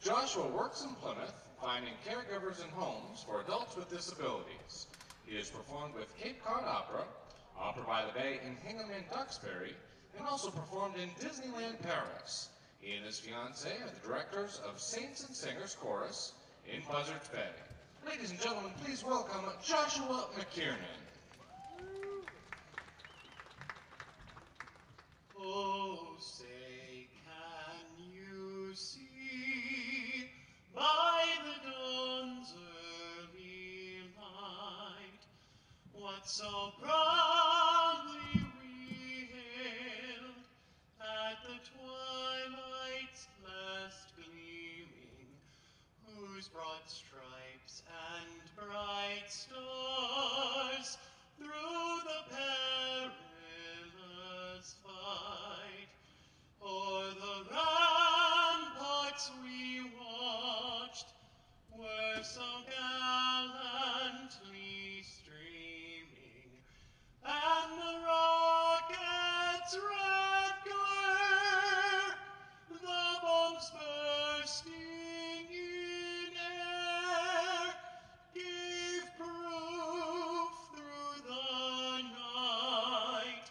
Joshua works in Plymouth, finding caregivers and homes for adults with disabilities. He has performed with Cape Cod Opera, Opera by the Bay in Hingham and Duxbury, and also performed in Disneyland Paris. He and his fiancée are the directors of Saints and Singers Chorus in Buzzards Bay. Ladies and gentlemen, please welcome Joshua McKiernan. Oh, say, can you see by the dawn's early light what so proudly we hailed at the twilight's last gleaming, whose broad stripes and bright stars through the perilous fight o'er the ramparts we watched were so gallantly streaming, and the rocket's red glare, the bombs bursting in air, gave proof through the night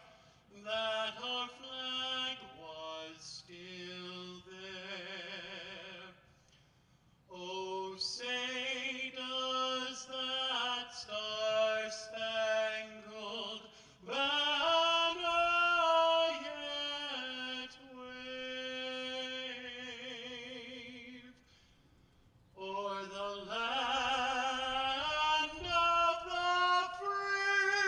that our flag was still there. Oh, say does that star-spangled banner yet wave o'er the land of the free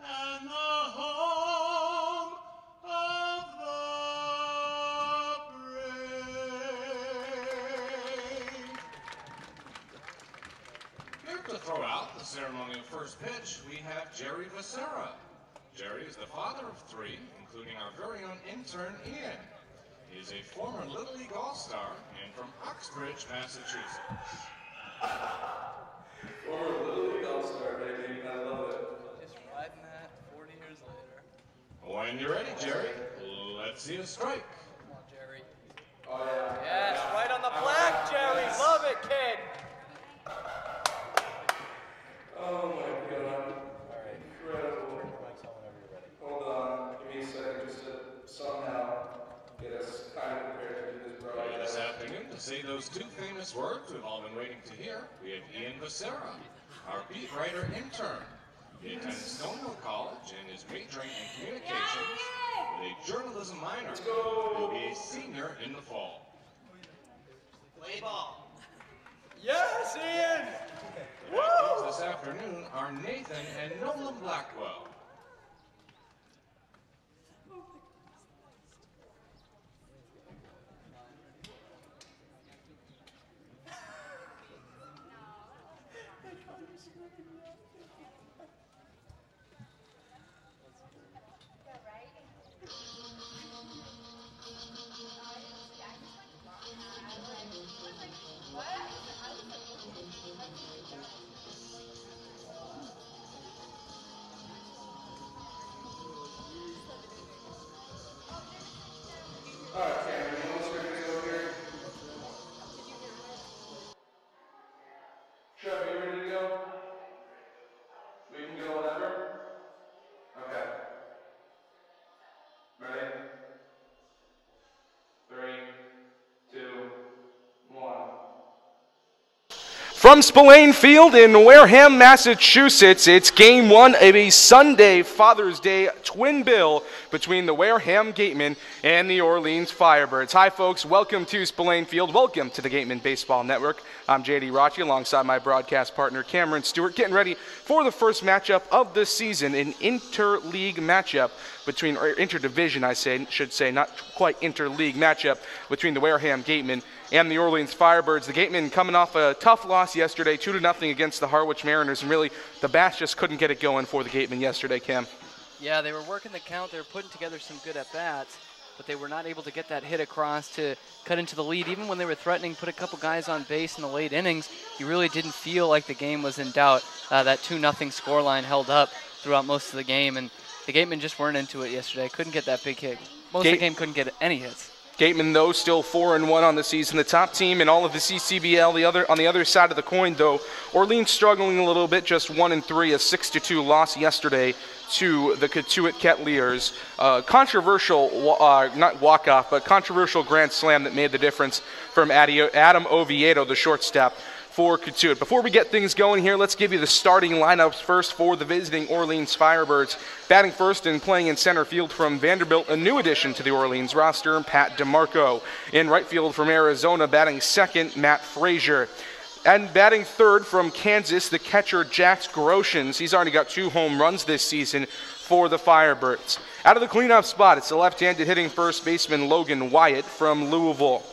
and the home of the brave. Here to throw out the ceremonial first pitch, we have Jerry Becerra. Jerry is the father of three, including our very own intern, Ian. He is a former Little League All-Star and from Uxbridge, Massachusetts. Former Little League All-Star, baby. I love it. Just riding that 40 years later. When you're ready, Jerry, let's see a strike. Come on, Jerry. Oh, yeah. Yes, right on the black, Jerry. Love it, kid. Oh, my God. All right. Incredible. Hold on. Give me a second just to somehow get us kind of prepared to do this broadcast. This afternoon, to say those two famous words we've all been waiting to hear, we have Ian Becerra, our beat writer intern. He attends Stonewall College and is majoring in communications with a journalism minor. Let's go. He'll be a senior in the fall. Play ball. Yes, Ian. Woo! This afternoon are Nathan and Nolan Blackwell. All right, Cameron, you want to start this over here? Trevor, you ready to go? We can go whenever? Okay. Ready? 3, 2, 1. From Spillane Field in Wareham, Massachusetts, it's Game 1 of a Sunday Father's Day twin bill between the Wareham Gatemen and the Orleans Firebirds. Hi, folks. Welcome to Spillane Field. Welcome to the Gatemen Baseball Network. I'm J.D. Rochi alongside my broadcast partner Cameron Stewart, getting ready for the first matchup of the season, an interleague matchup between, or interdivision, I should say, not quite interleague matchup between the Wareham Gatemen and the Orleans Firebirds. The Gatemen coming off a tough loss yesterday, 2-0 against the Harwich Mariners, and really the Bats just couldn't get it going for the Gatemen yesterday, Cam. Yeah, they were working the count. They were putting together some good at-bats, but they were not able to get that hit across to cut into the lead. Even when they were threatening, put a couple guys on base in the late innings, you really didn't feel like the game was in doubt. That 2-0 scoreline held up throughout most of the game, and the Gatemen just weren't into it yesterday. Couldn't get that big hit. Most of the game couldn't get any hits. Gatemen, though, still 4-1 on the season. The top team in all of the CCBL. On the other side of the coin, though, Orleans struggling a little bit, just 1-3, a 6-2 loss yesterday to the Cotuit Kettleers. Controversial, not walk-off, but controversial grand slam that made the difference from Adam Oviedo, the shortstop for Cotuit. Before we get things going here, let's give you the starting lineups first for the visiting Orleans Firebirds. Batting first and playing in center field from Vanderbilt, a new addition to the Orleans roster, Pat DeMarco. In right field from Arizona, batting second, Matt Frazier. And batting third from Kansas, the catcher Jax Groshans. He's already got 2 home runs this season for the Firebirds. Out of the cleanup spot, it's the left-handed hitting first baseman Logan Wyatt from Louisville.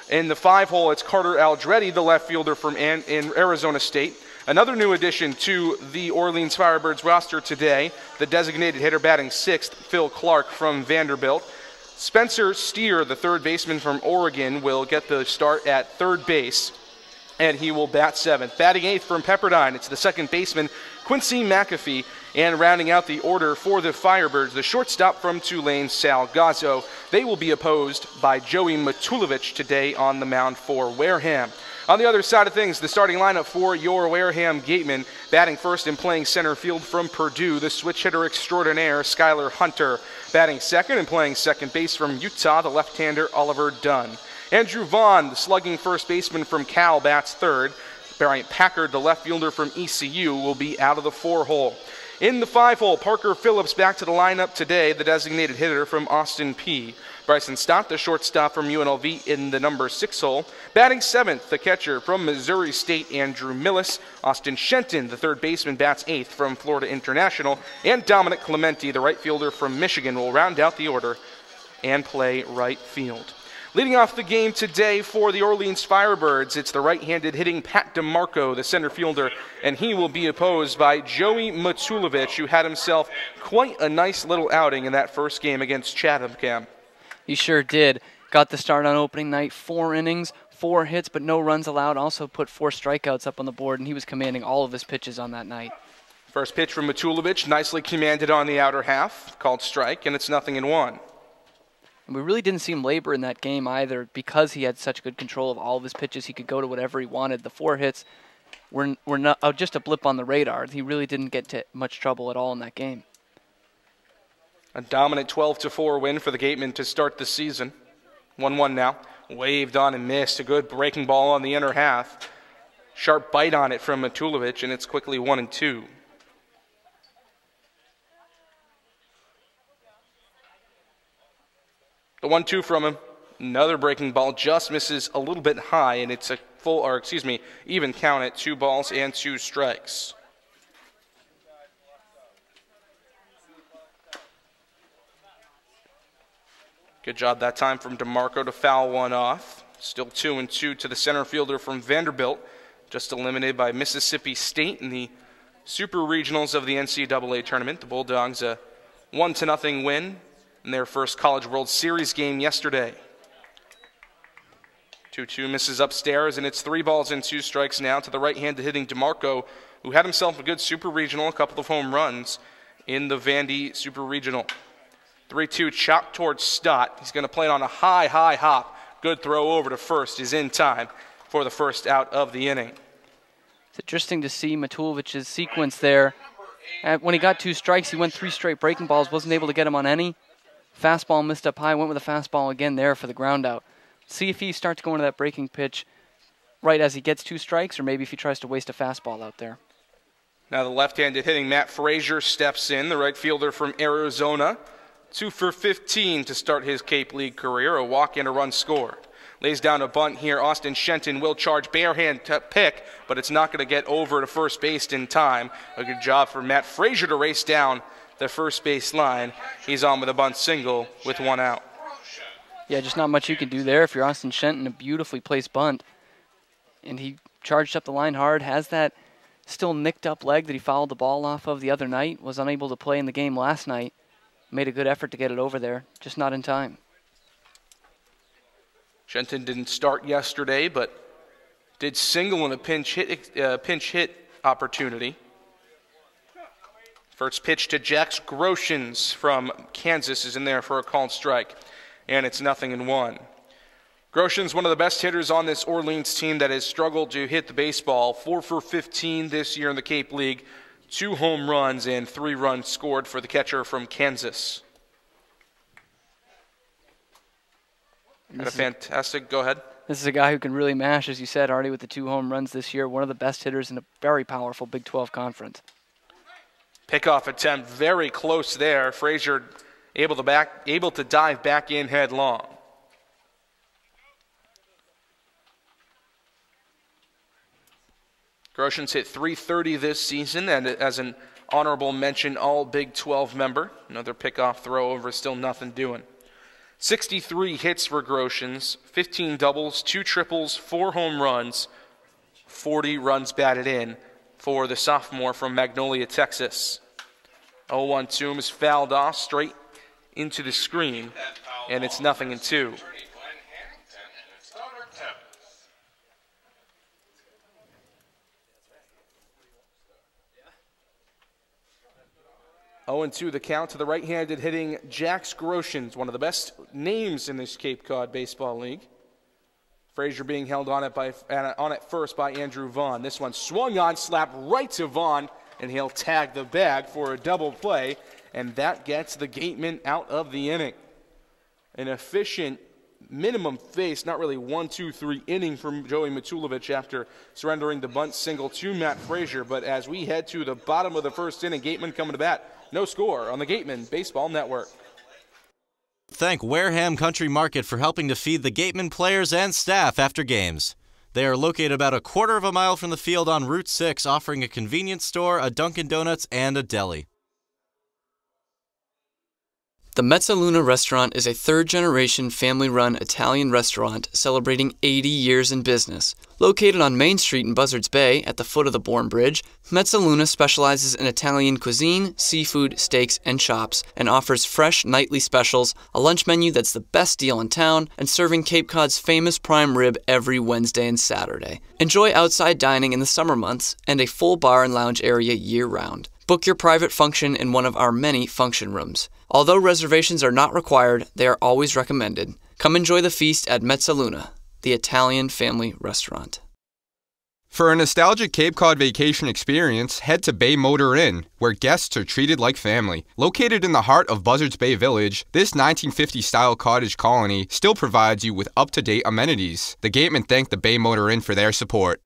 In the 5-hole, it's Carter Aldretti, the left fielder from in Arizona State. Another new addition to the Orleans Firebirds roster today, the designated hitter batting sixth, Phil Clark from Vanderbilt. Spencer Steer, the third baseman from Oregon, will get the start at third base, and he will bat seventh. Batting eighth from Pepperdine, it's the second baseman, Quincy McAfee. And rounding out the order for the Firebirds, the shortstop from Tulane, Sal Gazzo. They will be opposed by Joey Matulovic today on the mound for Wareham. On the other side of things, the starting lineup for your Wareham Gatemen, batting first and playing center field from Purdue, the switch hitter extraordinaire, Skylar Hunter. Batting second and playing second base from Utah, the left-hander, Oliver Dunn. Andrew Vaughn, the slugging first baseman from Cal, bats third. Bryant Packard, the left fielder from ECU, will be out of the 4-hole. In the 5-hole, Parker Phillips back to the lineup today, the designated hitter from Austin P. Bryson Stott, the shortstop from UNLV, in the number 6-hole. Batting seventh, the catcher from Missouri State, Andrew Millis. Austin Shenton, the third baseman, bats eighth from Florida International. And Dominic Clementi, the right fielder from Michigan, will round out the order and play right field. Leading off the game today for the Orleans Firebirds, it's the right-handed hitting Pat DeMarco, the center fielder, and he will be opposed by Joey Matulovic, who had himself quite a nice little outing in that first game against Chatham, Cam. He sure did. Got the start on opening night, 4 innings, 4 hits, but no runs allowed. Also put 4 strikeouts up on the board, and he was commanding all of his pitches on that night. First pitch from Matulovic, nicely commanded on the outer half, called strike, and it's 0-1. We really didn't see him labor in that game either because he had such good control of all of his pitches. He could go to whatever he wanted. The 4 hits were not just a blip on the radar. He really didn't get to much trouble at all in that game. A dominant 12-4 win for the Gatemen to start the season. 1-1 now. Waved on and missed. A good breaking ball on the inner half. Sharp bite on it from Matulovic, and it's quickly 1-2. The 1-2 from him. Another breaking ball just misses a little bit high, and it's a even count at 2 balls and 2 strikes. Good job that time from DeMarco to foul one off. Still 2-2 to the center fielder from Vanderbilt, just eliminated by Mississippi State in the Super Regionals of the NCAA tournament. The Bulldogs a 1-0 win in their first College World Series game yesterday. 2-2 misses upstairs, and it's 3 balls and 2 strikes now to the right-handed hitting DeMarco, who had himself a good Super Regional, a couple of home runs in the Vandy Super Regional. 3-2 chop towards Stott. He's going to play it on a high hop. Good throw over to first is in time for the first out of the inning. It's interesting to see Matulovic's sequence there. When he got 2 strikes, he went 3 straight breaking balls, wasn't able to get him on any. Fastball missed up high, went with a fastball again there for the ground out. See if he starts going to that breaking pitch right as he gets 2 strikes, or maybe if he tries to waste a fastball out there. Now the left-handed hitting Matt Frazier steps in, the right fielder from Arizona. 2 for 15 to start his Cape League career, a walk and a run scored. Lays down a bunt here. Austin Shenton will charge barehand to pick, but it's not going to get over to first base in time. A good job for Matt Frazier to race down the first base line. He's on with a bunt single with 1 out. Yeah, just not much you can do there if you're Austin Shenton. A beautifully placed bunt. And he charged up the line hard, has that still nicked up leg that he fouled the ball off of the other night, was unable to play in the game last night. Made a good effort to get it over there, just not in time. Shenton didn't start yesterday, but did single in a pinch hit opportunity. First pitch to Jax Groshans from Kansas is in there for a called strike, and it's 0-1. Grosjean's one of the best hitters on this Orleans team that has struggled to hit the baseball. 4 for 15 this year in the Cape League. 2 home runs and 3 runs scored for the catcher from Kansas. Had a fantastic, go ahead. This is a guy who can really mash, as you said, Artie, with the 2 home runs this year. One of the best hitters in a very powerful Big 12 conference. Pickoff attempt very close there. Frazier able to dive back in headlong. Grosjean's hit .330 this season, and as an honorable mention, all Big 12 member. Another pickoff throw over, still nothing doing. 63 hits for Grosjean's, 15 doubles, 2 triples, 4 home runs, 40 runs batted in for the sophomore from Magnolia, Texas. 0-1-2 is fouled off straight into the screen, and it's 0-2. 0-2 the count to the right-handed hitting Jax Grosjean, one of the best names in this Cape Cod Baseball League. Frazier being held on it first by Andrew Vaughn. This one swung on, slapped right to Vaughn, and he'll tag the bag for a double play, and that gets the Gatemen out of the inning. An efficient minimum face, not really 1-2-3 inning from Joey Matulovic after surrendering the bunt single to Matt Frazier. But as we head to the bottom of the first inning, Gatemen coming to bat. No score on the Gatemen Baseball Network. Thank Wareham Country Market for helping to feed the Gatemen players and staff after games. They are located about a quarter of a mile from the field on Route 6, offering a convenience store, a Dunkin' Donuts, and a deli. The Mezzaluna restaurant is a third-generation family-run Italian restaurant celebrating 80 years in business. Located on Main Street in Buzzards Bay at the foot of the Bourne Bridge, Mezzaluna specializes in Italian cuisine, seafood, steaks, and chops, and offers fresh nightly specials, a lunch menu that's the best deal in town, and serving Cape Cod's famous prime rib every Wednesday and Saturday. Enjoy outside dining in the summer months and a full bar and lounge area year-round. Book your private function in one of our many function rooms. Although reservations are not required, they are always recommended. Come enjoy the feast at Mezzaluna, the Italian family restaurant. For a nostalgic Cape Cod vacation experience, head to Bay Motor Inn, where guests are treated like family. Located in the heart of Buzzards Bay Village, this 1950-style cottage colony still provides you with up-to-date amenities. The Gatemen thank the Bay Motor Inn for their support.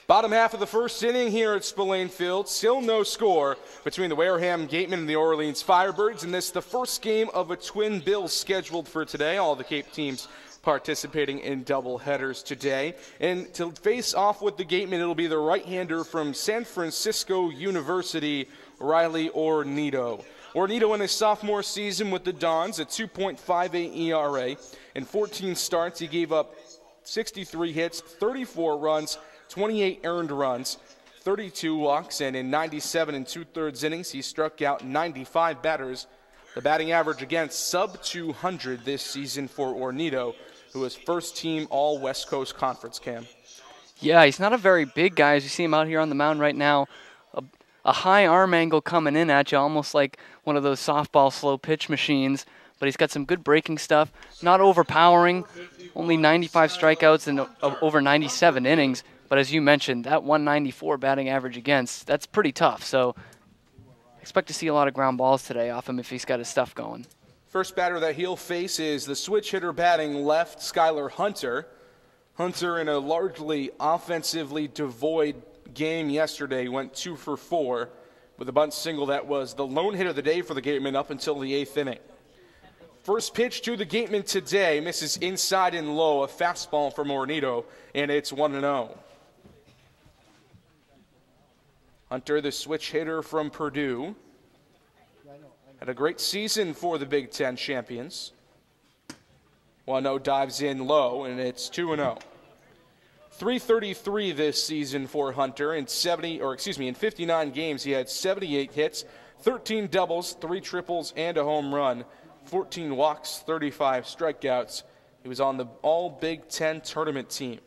Bottom half of the first inning here at Spillane Field. Still no score between the Wareham Gatemen and the Orleans Firebirds. And this is the first game of a twin bill scheduled for today. All the Cape teams participating in double headers today. And to face off with the Gatemen, it'll be the right-hander from San Francisco University, Riley Ornito. Ornito in his sophomore season with the Dons, a 2.58 ERA. In 14 starts, he gave up 63 hits, 34 runs, 28 earned runs, 32 walks, and in 97 2/3 innings, he struck out 95 batters. The batting average against sub-200 this season for Ornito, who is first team all West Coast Conference, Cam. Yeah, he's not a very big guy. As you see him out here on the mound right now, a high arm angle coming in at you, almost like one of those softball slow pitch machines. But he's got some good breaking stuff, not overpowering, only 95 strikeouts and over 97 innings. But as you mentioned, that 194 batting average against, that's pretty tough. So expect to see a lot of ground balls today off him if he's got his stuff going. First batter that he'll face is the switch hitter batting left, Skylar Hunter. Hunter in a largely offensively devoid game yesterday went 2 for 4 with a bunt single that was the lone hit of the day for the Gatemen up until the 8th inning. First pitch to the Gatemen today misses inside and low, a fastball from Ornito, and it's 1-0. Hunter, the switch hitter from Purdue, had a great season for the Big Ten champions. 1-0 dives in low, and it's 2-0. 333 this season for Hunter. In 59 games, he had 78 hits, 13 doubles, 3 triples, and a home run, 14 walks, 35 strikeouts. He was on the All Big Ten tournament team.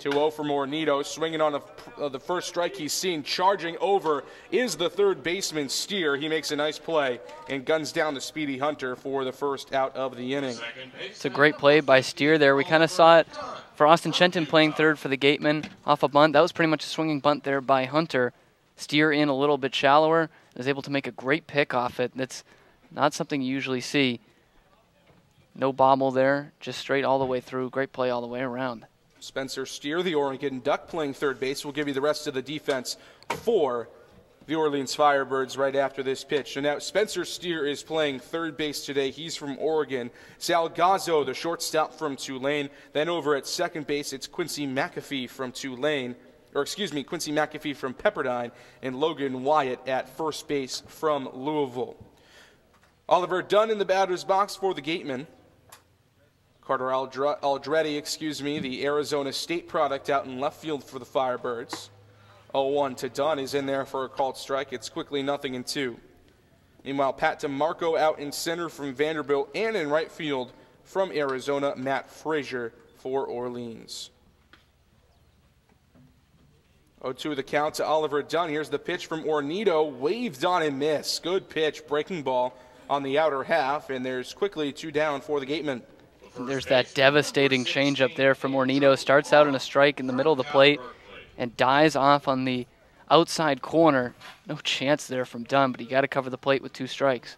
2-0 for Mornito, swinging on the first strike he's seen. Charging over is the third baseman, Steer. He makes a nice play and guns down the speedy Hunter for the first out of the inning. It's a great play by Steer there. We kind of saw it for Austin Shenton playing third for the Gatemen off a bunt. That was pretty much a swinging bunt there by Hunter. Steer in a little bit shallower, is able to make a great pick off it. That's not something you usually see. No bobble there, just straight all the way through. Great play all the way around. Spencer Steer, the Oregon Duck, playing third base. We'll give you the rest of the defense for the Orleans Firebirds right after this pitch. So now Spencer Steer is playing third base today. He's from Oregon. Salgazzo, the shortstop from Tulane. Then over at second base, it's Quincy McAfee from Tulane. Quincy McAfee from Pepperdine, and Logan Wyatt at first base from Louisville. Oliver Dunn in the batter's box for the Gatemen. Carter Aldretti, the Arizona State product, out in left field for the Firebirds. 0-1 to Dunn is in there for a called strike. It's quickly 0-2. Meanwhile, Pat DeMarco out in center from Vanderbilt, and in right field from Arizona, Matt Frazier for Orleans. 0-2 the count to Oliver Dunn. Here's the pitch from Ornito, waved on and missed. Good pitch, breaking ball on the outer half, and there's quickly 2 down for the Gatemen. There's that devastating changeup there from Ornito. Starts out in a strike in the middle of the plate and dies off on the outside corner. No chance there from Dunn, but you got to cover the plate with 2 strikes.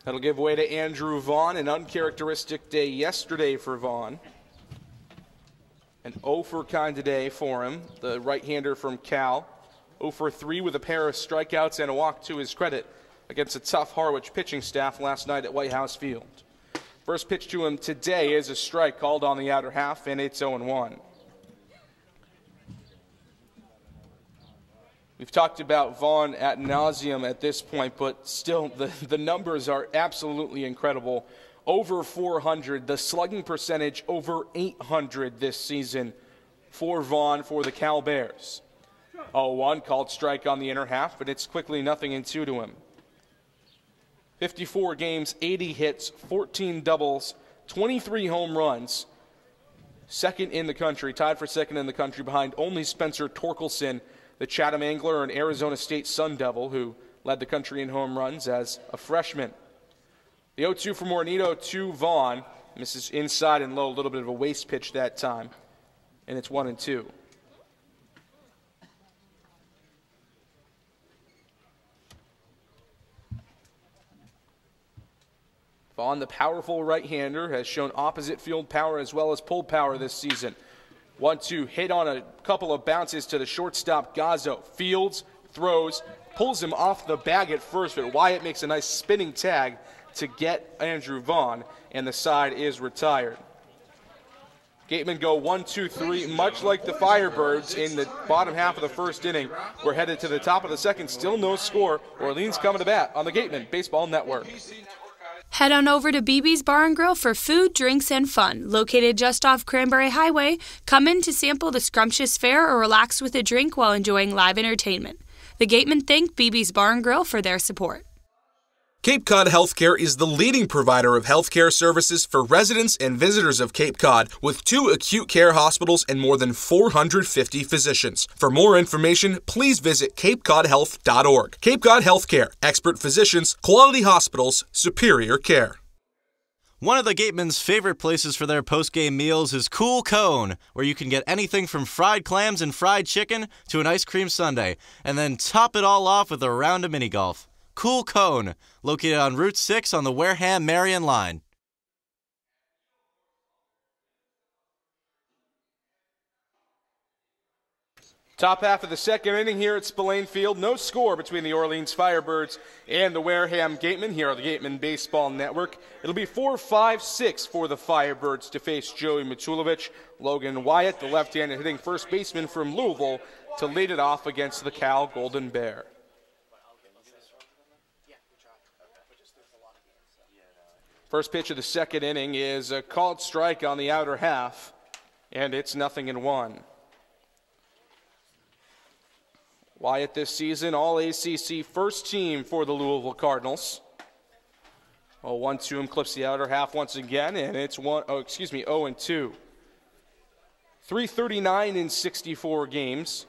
That'll give way to Andrew Vaughn. An uncharacteristic day yesterday for Vaughn. An 0 for kind of day for him, the right-hander from Cal. 0 for 3 with a pair of strikeouts and a walk to his credit against a tough Harwich pitching staff last night at White House Field. First pitch to him today is a strike called on the outer half, and it's 0-1. We've talked about Vaughn ad nauseum at this point, but still the numbers are absolutely incredible. Over 400, the slugging percentage over 800 this season for Vaughn for the Cal Bears. 0-1, called strike on the inner half, but it's quickly 0-2 to him. 54 games, 80 hits, 14 doubles, 23 home runs. Second in the country, tied for second in the country behind only Spencer Torkelson, the Chatham Angler and Arizona State Sun Devil, who led the country in home runs as a freshman. The 0-2 from Ornito to Vaughn. Misses inside and low, a little bit of a waste pitch that time. And it's 1-2. Vaughn, the powerful right-hander, has shown opposite field power as well as pull power this season. 1-2, hit on a couple of bounces to the shortstop, Gazzo. Fields, throws, pulls him off the bag at first, but Wyatt makes a nice spinning tag to get Andrew Vaughn, and the side is retired. Gatemen go 1-2-3, much like the Firebirds in the bottom half of the first inning. We're headed to the top of the second, still no score. Orleans coming to bat on the Gatemen Baseball Network. Head on over to BB's Bar and Grill for food, drinks, and fun. Located just off Cranberry Highway, come in to sample the scrumptious fare or relax with a drink while enjoying live entertainment. The Gatemen thank BB's Bar and Grill for their support. Cape Cod Healthcare is the leading provider of healthcare services for residents and visitors of Cape Cod, with 2 acute care hospitals and more than 450 physicians. For more information, please visit capecodhealth.org. Cape Cod Healthcare, expert physicians, quality hospitals, superior care. One of the Gatemen's favorite places for their post-game meals is Cool Cone, where you can get anything from fried clams and fried chicken to an ice cream sundae, and then top it all off with a round of mini golf. Cool Cone, located on Route 6 on the Wareham-Marion line. Top half of the second inning here at Spillane Field. No score between the Orleans Firebirds and the Wareham Gatemen here on the Gatemen Baseball Network. It'll be 4-5-6 for the Firebirds to face Joey Matulovic. Logan Wyatt, the left-handed hitting first baseman from Louisville, to lead it off against the Cal Golden Bear. First pitch of the second inning is a called strike on the outer half, and it's 0-1. Wyatt this season, all ACC first team for the Louisville Cardinals. 0-1 to him, clips the outer half once again, and it's 0-2. .339 in 64 games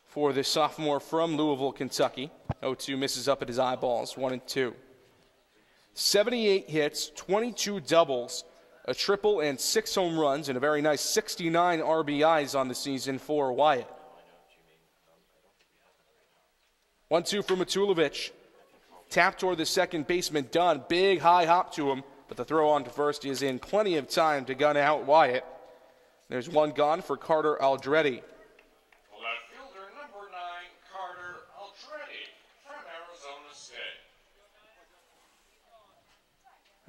for the sophomore from Louisville, Kentucky. 0-2 misses up at his eyeballs, 1-2. 78 hits, 22 doubles, a triple, and 6 home runs, and a very nice 69 RBIs on the season for Wyatt. 1-2 for Matulovic. Tap toward the second baseman, Dunn. Big high hop to him, but the throw on to first is in plenty of time to gun out Wyatt. There's one gone for Carter Aldretti. Left fielder number 9, Carter Aldretti from Arizona State.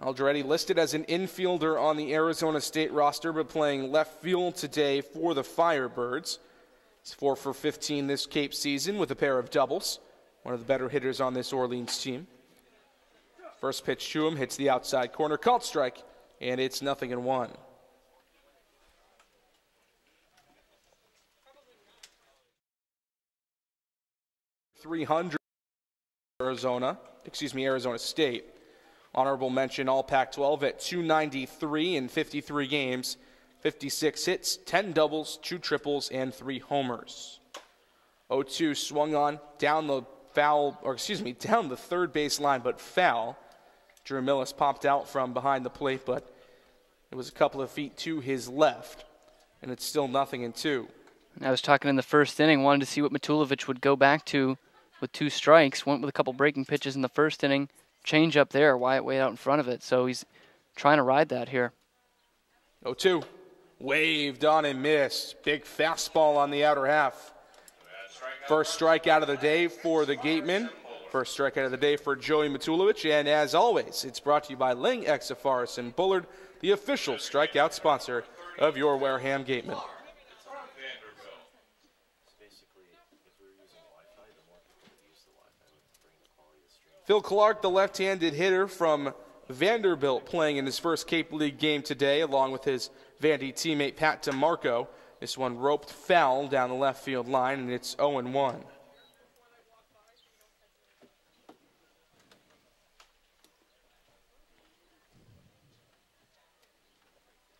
Aldretti listed as an infielder on the Arizona State roster, but playing left field today for the Firebirds. He's 4 for 15 this Cape season with a pair of doubles. One of the better hitters on this Orleans team. First pitch to him, hits the outside corner, called strike, and it's 0-1. .300 Arizona State. Honorable mention all Pac-12 at .293 in 53 games, 56 hits, 10 doubles, 2 triples, and 3 homers. 0-2 swung on down the down the third base line, but foul. Drew Millis popped out from behind the plate, but it was a couple of feet to his left, and it's still 0-2. I was talking in the first inning, wanted to see what Matulovic would go back to with 2 strikes. Went with a couple breaking pitches in the first inning. Change up there, Wyatt way out in front of it, so he's trying to ride that here. 0-2. Waved on and missed. Big fastball on the outer half. First strikeout of the day for the Gatemen. First strikeout of the day for Joey Matulovic. And as always, it's brought to you by Ling, Exifaris, and Bullard, the official strikeout sponsor of your Wareham Gatemen. Phil Clark, the left-handed hitter from Vanderbilt, playing in his first Cape League game today, along with his Vandy teammate Pat DeMarco. This one roped foul down the left field line, and it's 0-1.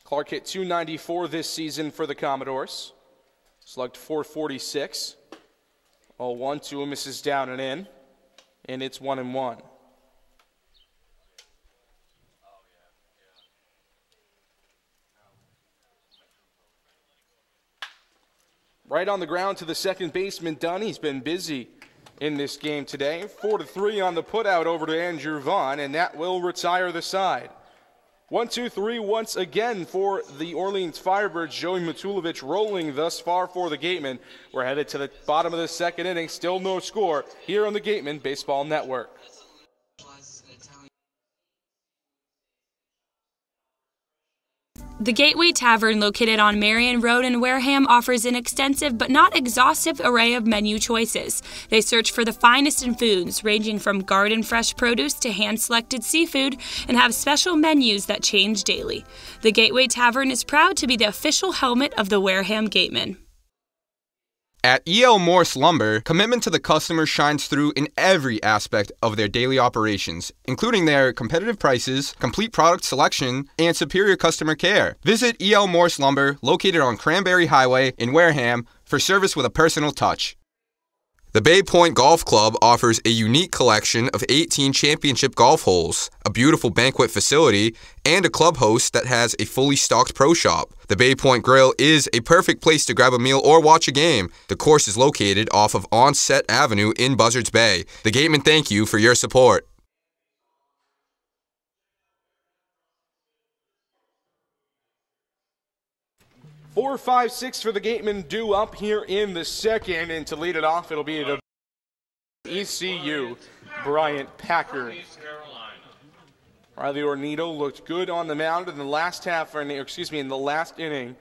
Clark hit .294 this season for the Commodores. Slugged .446. 0-1 to him, misses down and in, and it's 1-1. Right on the ground to the second baseman, Dunn. He's been busy in this game today. 4-3 on the putout over to Andrew Vaughn, and that will retire the side. 1-2-3 once again for the Orleans Firebirds. Joey Matulovic rolling thus far for the Gatemen. We're headed to the bottom of the second inning. Still no score here on the Gatemen Baseball Network. The Gateway Tavern, located on Marion Road in Wareham, offers an extensive but not exhaustive array of menu choices. They search for the finest in foods, ranging from garden fresh produce to hand-selected seafood, and have special menus that change daily. The Gateway Tavern is proud to be the official helmet of the Wareham Gatemen. At E.L. Morse Lumber, commitment to the customer shines through in every aspect of their daily operations, including their competitive prices, complete product selection, and superior customer care. Visit E.L. Morse Lumber, located on Cranberry Highway in Wareham, for service with a personal touch. The Bay Point Golf Club offers a unique collection of 18 championship golf holes, a beautiful banquet facility, and a clubhouse that has a fully stocked pro shop. The Bay Point Grill is a perfect place to grab a meal or watch a game. The course is located off of Onset Avenue in Buzzards Bay. The Gatemen thank you for your support. Four, 5, 6 for the Gatemen due up here in the second, and to lead it off, it'll be the ECU, Bryant Packard. Riley Ornito looked good on the mound in the last in the last inning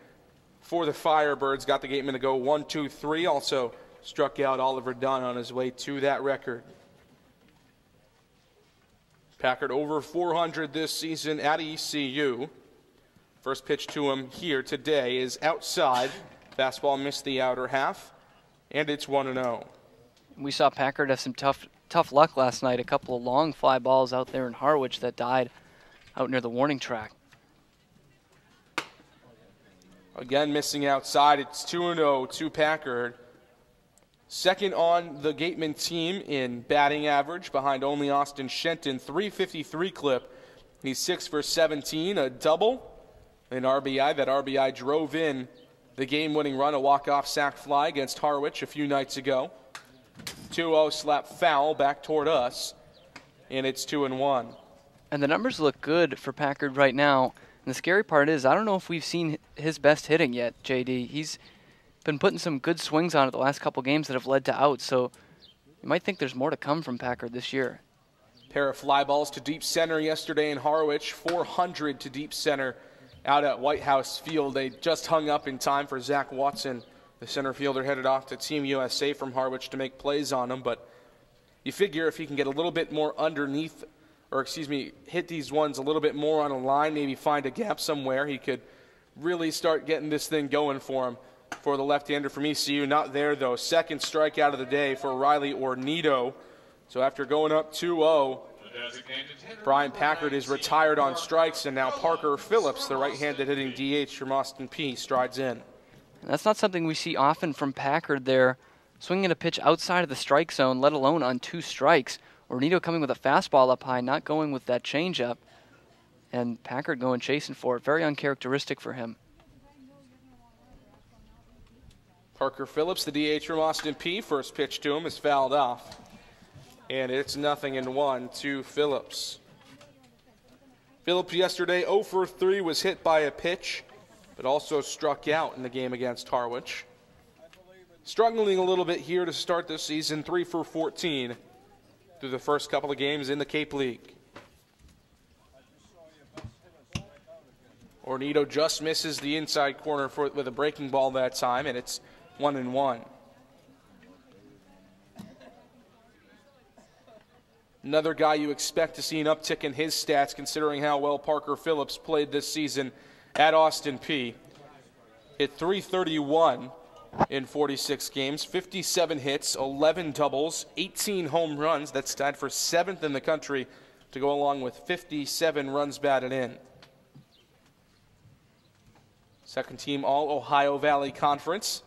for the Firebirds. Got the Gatemen to go 1-2-3. Also struck out Oliver Dunn on his way to that record. Packard over 400 this season at ECU. First pitch to him here today is outside. Fastball missed the outer half, and it's 1-0. We saw Packard have some tough luck last night. A couple of long fly balls out there in Harwich that died out near the warning track. Again, missing outside. It's 2-0 to Packard. Second on the Gatemen team in batting average, behind only Austin Shenton, 353 clip. He's 6 for 17, a double, an RBI. That RBI drove in the game-winning run, a walk-off sac fly against Harwich a few nights ago. 2-0 slap foul back toward us, and it's 2-1. And the numbers look good for Packard right now. And the scary part is, I don't know if we've seen his best hitting yet, JD. He's been putting some good swings on it the last couple games that have led to outs, so you might think there's more to come from Packard this year. Pair of fly balls to deep center yesterday in Harwich, 400 to deep center out at White House Field. They just hung up in time for Zach Watson, the center fielder headed off to Team USA from Harwich to make plays on them. But you figure if he can get a little bit more underneath, or hit these ones a little bit more on a line, maybe find a gap somewhere, he could really start getting this thing going for him. For the left-hander from ECU, not there though. Second strikeout of the day for Riley Ornito. So after going up 2-0, Brian Packard is retired on strikes, and now Parker Phillips, the right-handed hitting DH from Austin Peay, strides in. That's not something we see often from Packard there. Swinging a pitch outside of the strike zone, let alone on 2 strikes. Ornito coming with a fastball up high, not going with that changeup. And Packard going chasing for it. Very uncharacteristic for him. Parker Phillips, the DH from Austin Peay, first pitch to him is fouled off. And it's 0-1 to Phillips. Phillips yesterday 0 for 3, was hit by a pitch, but also struck out in the game against Harwich. Struggling a little bit here to start this season, 3 for 14 through the first couple of games in the Cape League. Ornito just misses the inside corner with a breaking ball that time, and it's 1-1. Another guy you expect to see an uptick in his stats, considering how well Parker Phillips played this season at Austin Peay. Hit .331 in 46 games, 57 hits, 11 doubles, 18 home runs. That's tied for 7th in the country to go along with 57 runs batted in. Second team All-Ohio Valley Conference.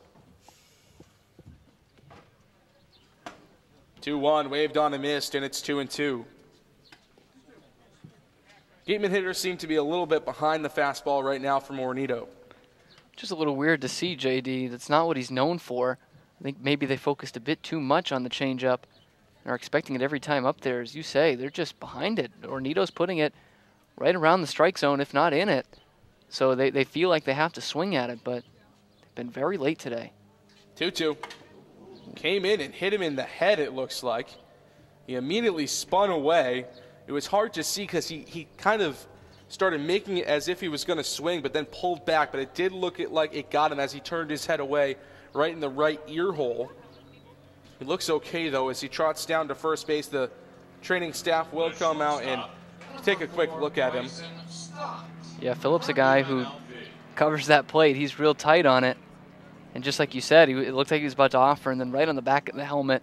2-1, waved on and missed, and it's 2-2. Gatemen hitters seem to be a little bit behind the fastball right now from Ornito. Just a little weird to see, JD. That's not what he's known for. I think maybe they focused a bit too much on the changeup and are expecting it every time up there. As you say, they're just behind it. Ornito's putting it right around the strike zone, if not in it. So they feel like they have to swing at it, but they've been very late today. 2-2. Came in and hit him in the head, it looks like. He immediately spun away. It was hard to see because he kind of started making it as if he was going to swing, but then pulled back. But it did look like it got him as he turned his head away right in the right ear hole. He looks okay, though, as he trots down to first base. The training staff will come out and take a quick look at him. Yeah, Phillips, a guy who covers that plate. He's real tight on it. And just like you said, it looked like he was about to offer, and then right on the back of the helmet.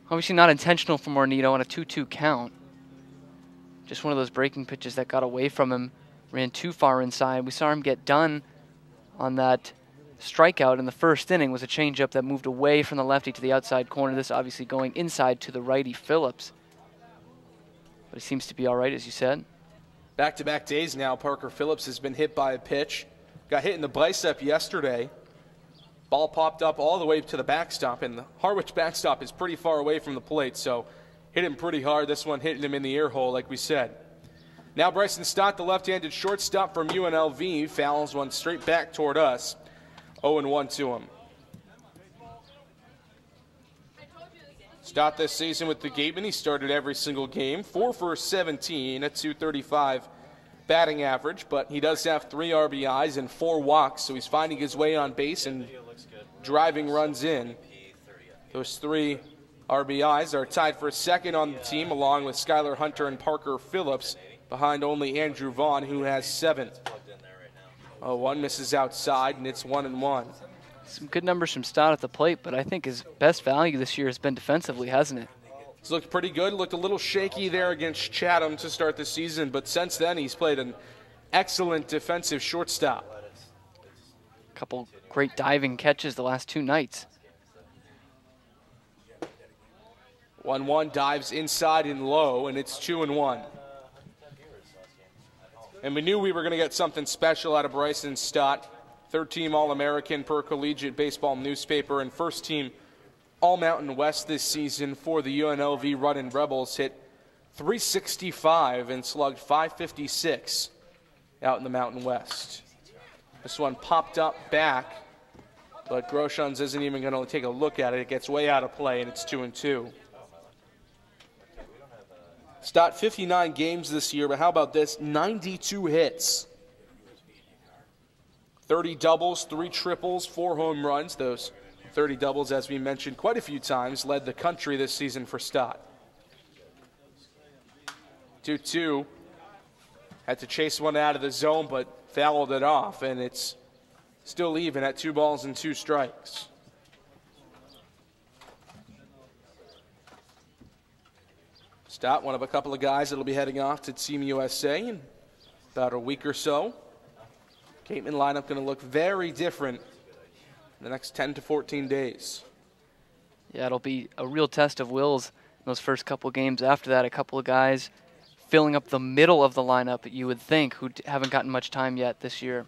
Obviously not intentional from Ornito on a 2-2 count. Just one of those breaking pitches that got away from him, ran too far inside. We saw him get done on that strikeout in the first inning. Was a changeup that moved away from the lefty to the outside corner. This obviously going inside to the righty Phillips. But he seems to be all right, as you said. Back-to-back days now, Parker Phillips has been hit by a pitch. Got hit in the bicep yesterday. Ball popped up all the way to the backstop, and the Harwich backstop is pretty far away from the plate, so hit him pretty hard. This one hitting him in the ear hole, like we said. Now Bryson Stott, the left-handed shortstop from UNLV, fouls one straight back toward us. 0-1 to him. Stott this season with the Gatemen. He started every single game. 4 for 17 at .235 batting average, but he does have 3 RBIs and 4 walks, so he's finding his way on base and driving runs in. Those 3 RBIs are tied for second on the team, along with Skylar Hunter and Parker Phillips, behind only Andrew Vaughn, who has 7. 0-1 misses outside, and it's 1-1. Some good numbers from Stott at the plate, but I think his best value this year has been defensively, hasn't it? He's looked pretty good. Looked a little shaky there against Chatham to start the season, but since then he's played an excellent defensive shortstop. Couple great diving catches the last 2 nights. 1-1 dives inside and low, and it's 2-1. And we knew we were going to get something special out of Bryson Stott. 3rd-team All-American per Collegiate Baseball newspaper and 1st-team All-Mountain West this season for the UNLV Runnin' Rebels. Hit .365 and slugged .556 out in the Mountain West. This one popped up back, but Groshans isn't even going to take a look at it. It gets way out of play, and it's 2-2. Stott 59 games this year, but how about this? 92 hits. 30 doubles, 3 triples, 4 home runs. Those 30 doubles, as we mentioned quite a few times, led the country this season for Stott. 2-2. Had to chase one out of the zone, but fouled it off, and it's still even at 2 balls and 2 strikes. Stott, one of a couple of guys that will be heading off to Team USA in about a week or so. Gatemen lineup going to look very different in the next 10 to 14 days. Yeah, it'll be a real test of wills in those first couple of games. After that, a couple of guys filling up the middle of the lineup, you would think, who haven't gotten much time yet this year.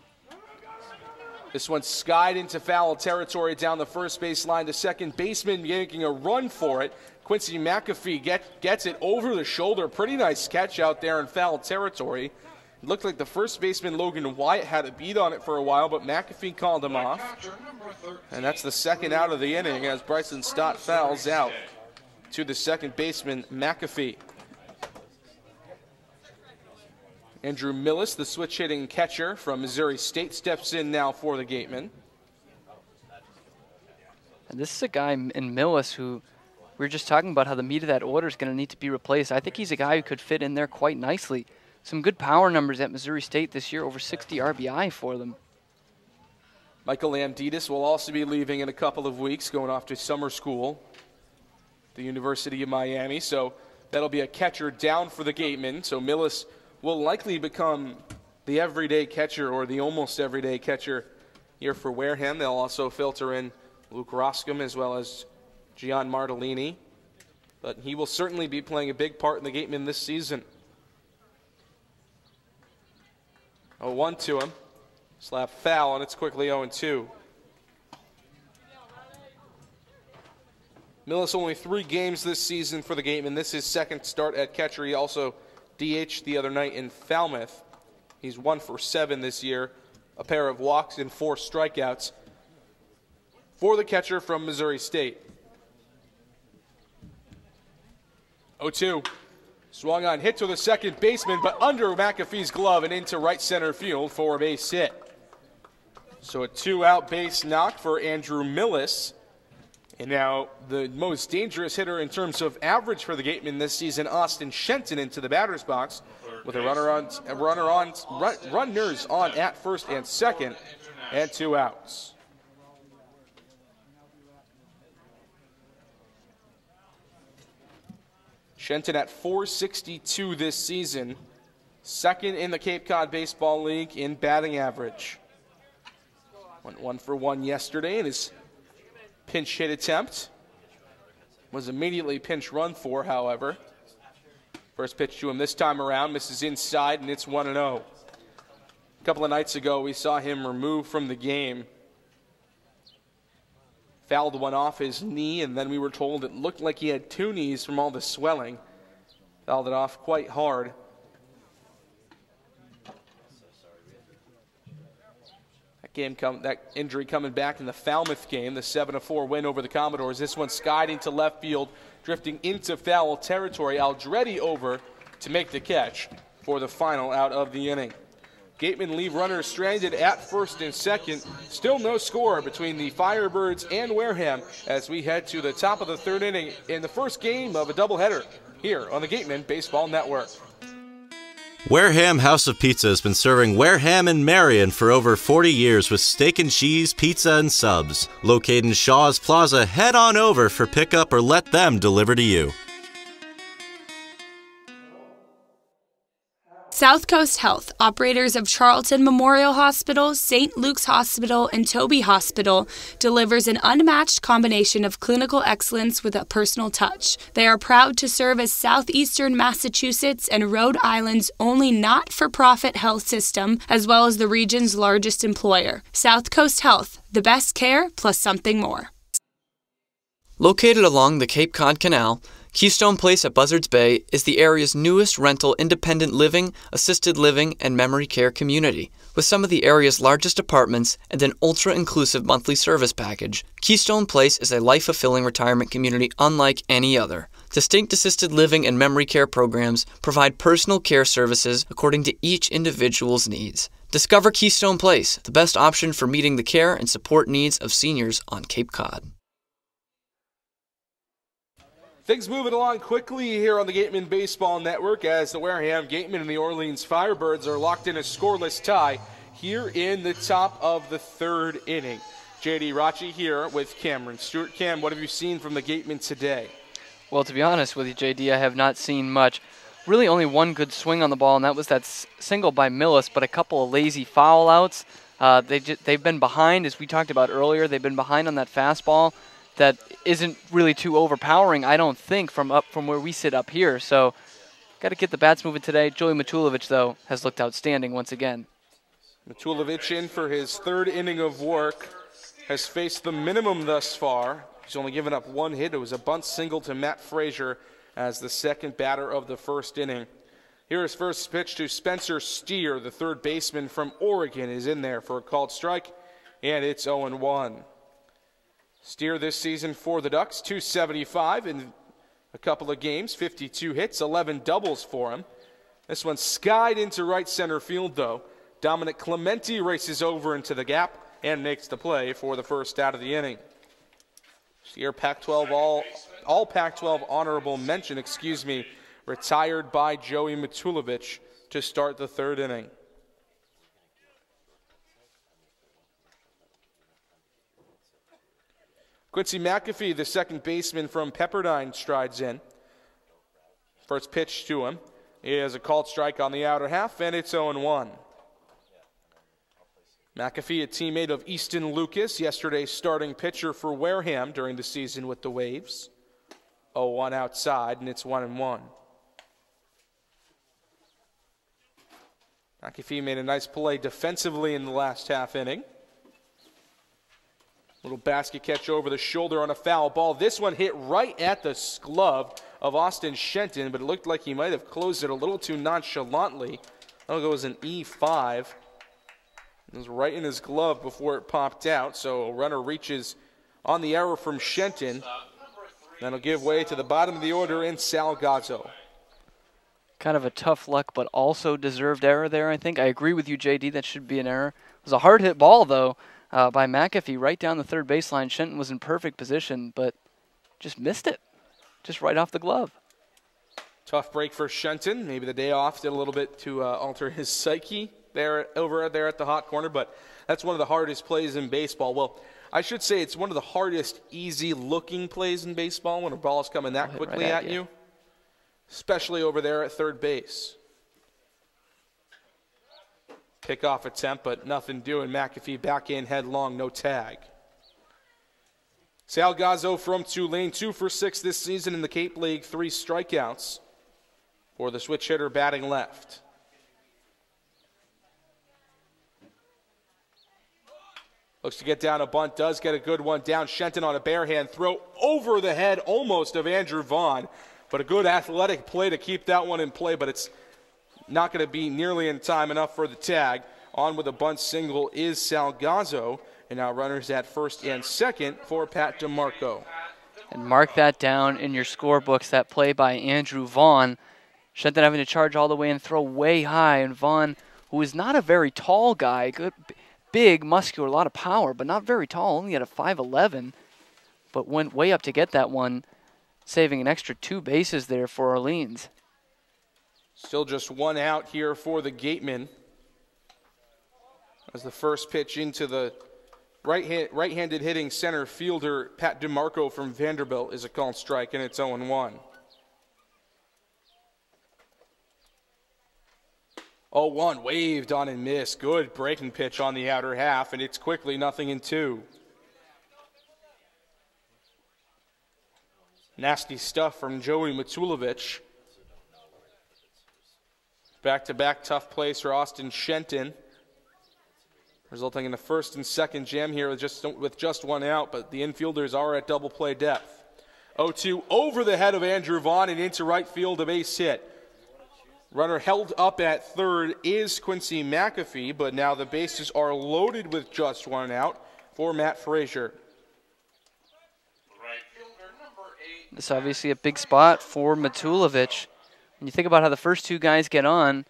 This one skied into foul territory down the first base line. The second baseman making a run for it. Quincy McAfee gets it over the shoulder. Pretty nice catch out there in foul territory. It looked like the first baseman, Logan Wyatt, had a beat on it for a while, but McAfee called him off. And that's the second out of the inning as Bryson Stott fouls out to the second baseman, McAfee. Andrew Millis, the switch-hitting catcher from Missouri State, steps in now for the Gatemen. And this is a guy in Millis who we were just talking about how the meat of that order is going to need to be replaced. I think he's a guy who could fit in there quite nicely. Some good power numbers at Missouri State this year, over 60 RBI for them. Michael Lamdidis will also be leaving in a couple of weeks, going off to summer school at the University of Miami. So that'll be a catcher down for the Gatemen. So Millis will likely become the everyday catcher or the almost everyday catcher here for Wareham. They'll also filter in Luke Roscom as well as Gian Martellini. But he will certainly be playing a big part in the Gatemen this season. 0-1 to him. Slap foul, and it's quickly 0-2. Millis only 3 games this season for the Gatemen. This is his second start at catcher. He also DH'd the other night in Falmouth. He's 1 for 7 this year, a pair of walks and 4 strikeouts for the catcher from Missouri State. 0-2. Swung on, hit to the second baseman, but under McAfee's glove and into right center field for a base hit. So a 2-out base knock for Andrew Millis. And now the most dangerous hitter in terms of average for the Gatemen this season, Austin Shenton, into the batter's box with runners on at first and second and 2 outs. Shenton at .462 this season, second in the Cape Cod Baseball League in batting average. Went 1 for 1 yesterday in his pinch hit attempt. Was immediately pinch run for, however. First pitch to him this time around, misses inside, and it's 1-0. A couple of nights ago, we saw him removed from the game. Fouled one off his knee, and then we were told it looked like he had 2 knees from all the swelling. Fouled it off quite hard. That injury coming back in the Falmouth game, the 7-4 win over the Commodores. This one skied into left field, drifting into foul territory. Aldretti over to make the catch for the final out of the inning. Gatemen leave runners stranded at first and second. Still no score between the Firebirds and Wareham as we head to the top of the 3rd inning in the first game of a doubleheader here on the Gatemen Baseball Network. Wareham House of Pizza has been serving Wareham and Marion for over 40 years with steak and cheese, pizza, and subs. Located in Shaw's Plaza, head on over for pickup or let them deliver to you. South Coast Health, operators of Charlton Memorial Hospital, St. Luke's Hospital, and Toby Hospital, delivers an unmatched combination of clinical excellence with a personal touch. They are proud to serve as southeastern Massachusetts and Rhode Island's only not-for-profit health system, as well as the region's largest employer. South Coast Health, the best care plus something more. Located along the Cape Cod Canal, Keystone Place at Buzzards Bay is the area's newest rental independent living, assisted living, and memory care community. With some of the area's largest apartments and an ultra-inclusive monthly service package, Keystone Place is a life-fulfilling retirement community unlike any other. Distinct assisted living and memory care programs provide personal care services according to each individual's needs. Discover Keystone Place, the best option for meeting the care and support needs of seniors on Cape Cod. Things moving along quickly here on the Gatemen Baseball Network as the Wareham Gatemen and the Orleans Firebirds are locked in a scoreless tie here in the top of the third inning. J.D. Rachi here with Cameron Stewart. Cam, what have you seen from the Gatemen today? Well, to be honest with you, J.D., I have not seen much. Really only one good swing on the ball, and that was that single by Millis, but a couple of lazy foul outs. They've been behind, as we talked about earlier. They've been behind on that fastball. That isn't really too overpowering, I don't think, from where we sit up here. So, got to get the bats moving today. Joey Matulovic, though, has looked outstanding once again. Matulovic in for his third inning of work, has faced the minimum thus far. He's only given up one hit. It was a bunt single to Matt Frazier as the second batter of the first inning. Here is first pitch to Spencer Steer, the third baseman from Oregon, is in there for a called strike, and it's 0-1. Steer this season for the Ducks, .275 in a couple of games, 52 hits, 11 doubles for him. This one skied into right center field, though. Dominic Clemente races over into the gap and makes the play for the first out of the inning. Steer Pac-12 all Pac-12 honorable mention, retired by Joey Matulovic to start the third inning. Quincy McAfee, the second baseman from Pepperdine, strides in. First pitch to him is a called strike on the outer half, and it's 0-1. McAfee, a teammate of Easton Lucas, yesterday's starting pitcher for Wareham during the season with the Waves. 0-1 outside, and it's 1-1. McAfee made a nice play defensively in the last half inning. Little basket catch over the shoulder on a foul ball. This one hit right at the glove of Austin Shenton, but it looked like he might have closed it a little too nonchalantly. That'll go as an E5. It was right in his glove before it popped out, so a runner reaches on the error from Shenton. That'll give way to the bottom of the order in Salgazzo. Kind of a tough luck, but also deserved error there, I think. I agree with you, J.D., that should be an error. It was a hard-hit ball, though. By McAfee right down the third baseline. Shenton was in perfect position, but just missed it. Just right off the glove. Tough break for Shenton. Maybe the day off did a little bit to alter his psyche over there at the hot corner, but that's one of the hardest plays in baseball. Well, I should say it's one of the hardest easy-looking plays in baseball when a ball is coming that quickly at you, especially over there at third base. Pickoff attempt, but nothing doing. McAfee back in headlong, no tag. Salgazzo from Tulane, 2 for 6 this season in the Cape League, 3 strikeouts for the switch hitter batting left. Looks to get down a bunt, does get a good one down. Shenton on a bare hand throw over the head almost of Andrew Vaughn, but a good athletic play to keep that one in play, but it's not going to be nearly in time enough for the tag. On with a bunt single is Salgazzo, and now runners at first and second for Pat DeMarco. And mark that down in your scorebooks, that play by Andrew Vaughn. Shenton having to charge all the way and throw way high, and Vaughn, who is not a very tall guy, good, big, muscular, a lot of power, but not very tall, only at a 5'11", but went way up to get that one, saving an extra 2 bases there for Orleans. Still just 1 out here for the Gatemen. As the first pitch into the right-handed hitting center fielder Pat DeMarco from Vanderbilt is a called strike, and it's 0-1. 0-1, waved on and missed. Good breaking pitch on the outer half, and it's quickly 0-2. Nasty stuff from Joey Matulovic. Back-to-back tough plays for Austin Shenton, resulting in a first and second jam here with just one out, but the infielders are at double play depth. 0-2 over the head of Andrew Vaughn and into right field, a base hit. Runner held up at third is Quincy McAfee, but now the bases are loaded with just one out for Matt Frazier. This is obviously a big spot for Matulovic. When you think about how the first two guys get on,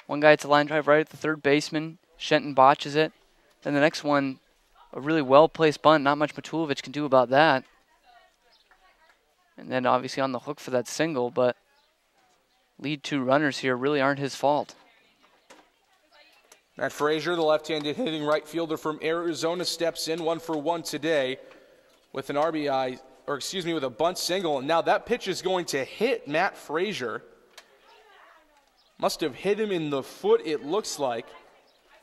one guy hits a line drive right at the third baseman, Shenton botches it. Then the next one, a really well-placed bunt, not much Matulovic can do about that. And then obviously on the hook for that single, but lead two runners here really aren't his fault. Matt Frazier, the left-handed hitting right fielder from Arizona, steps in 1-for-1 today with an RBI, or excuse me, with a bunt single. And now that pitch is going to hit Matt Frazier. Must have hit him in the foot, it looks like.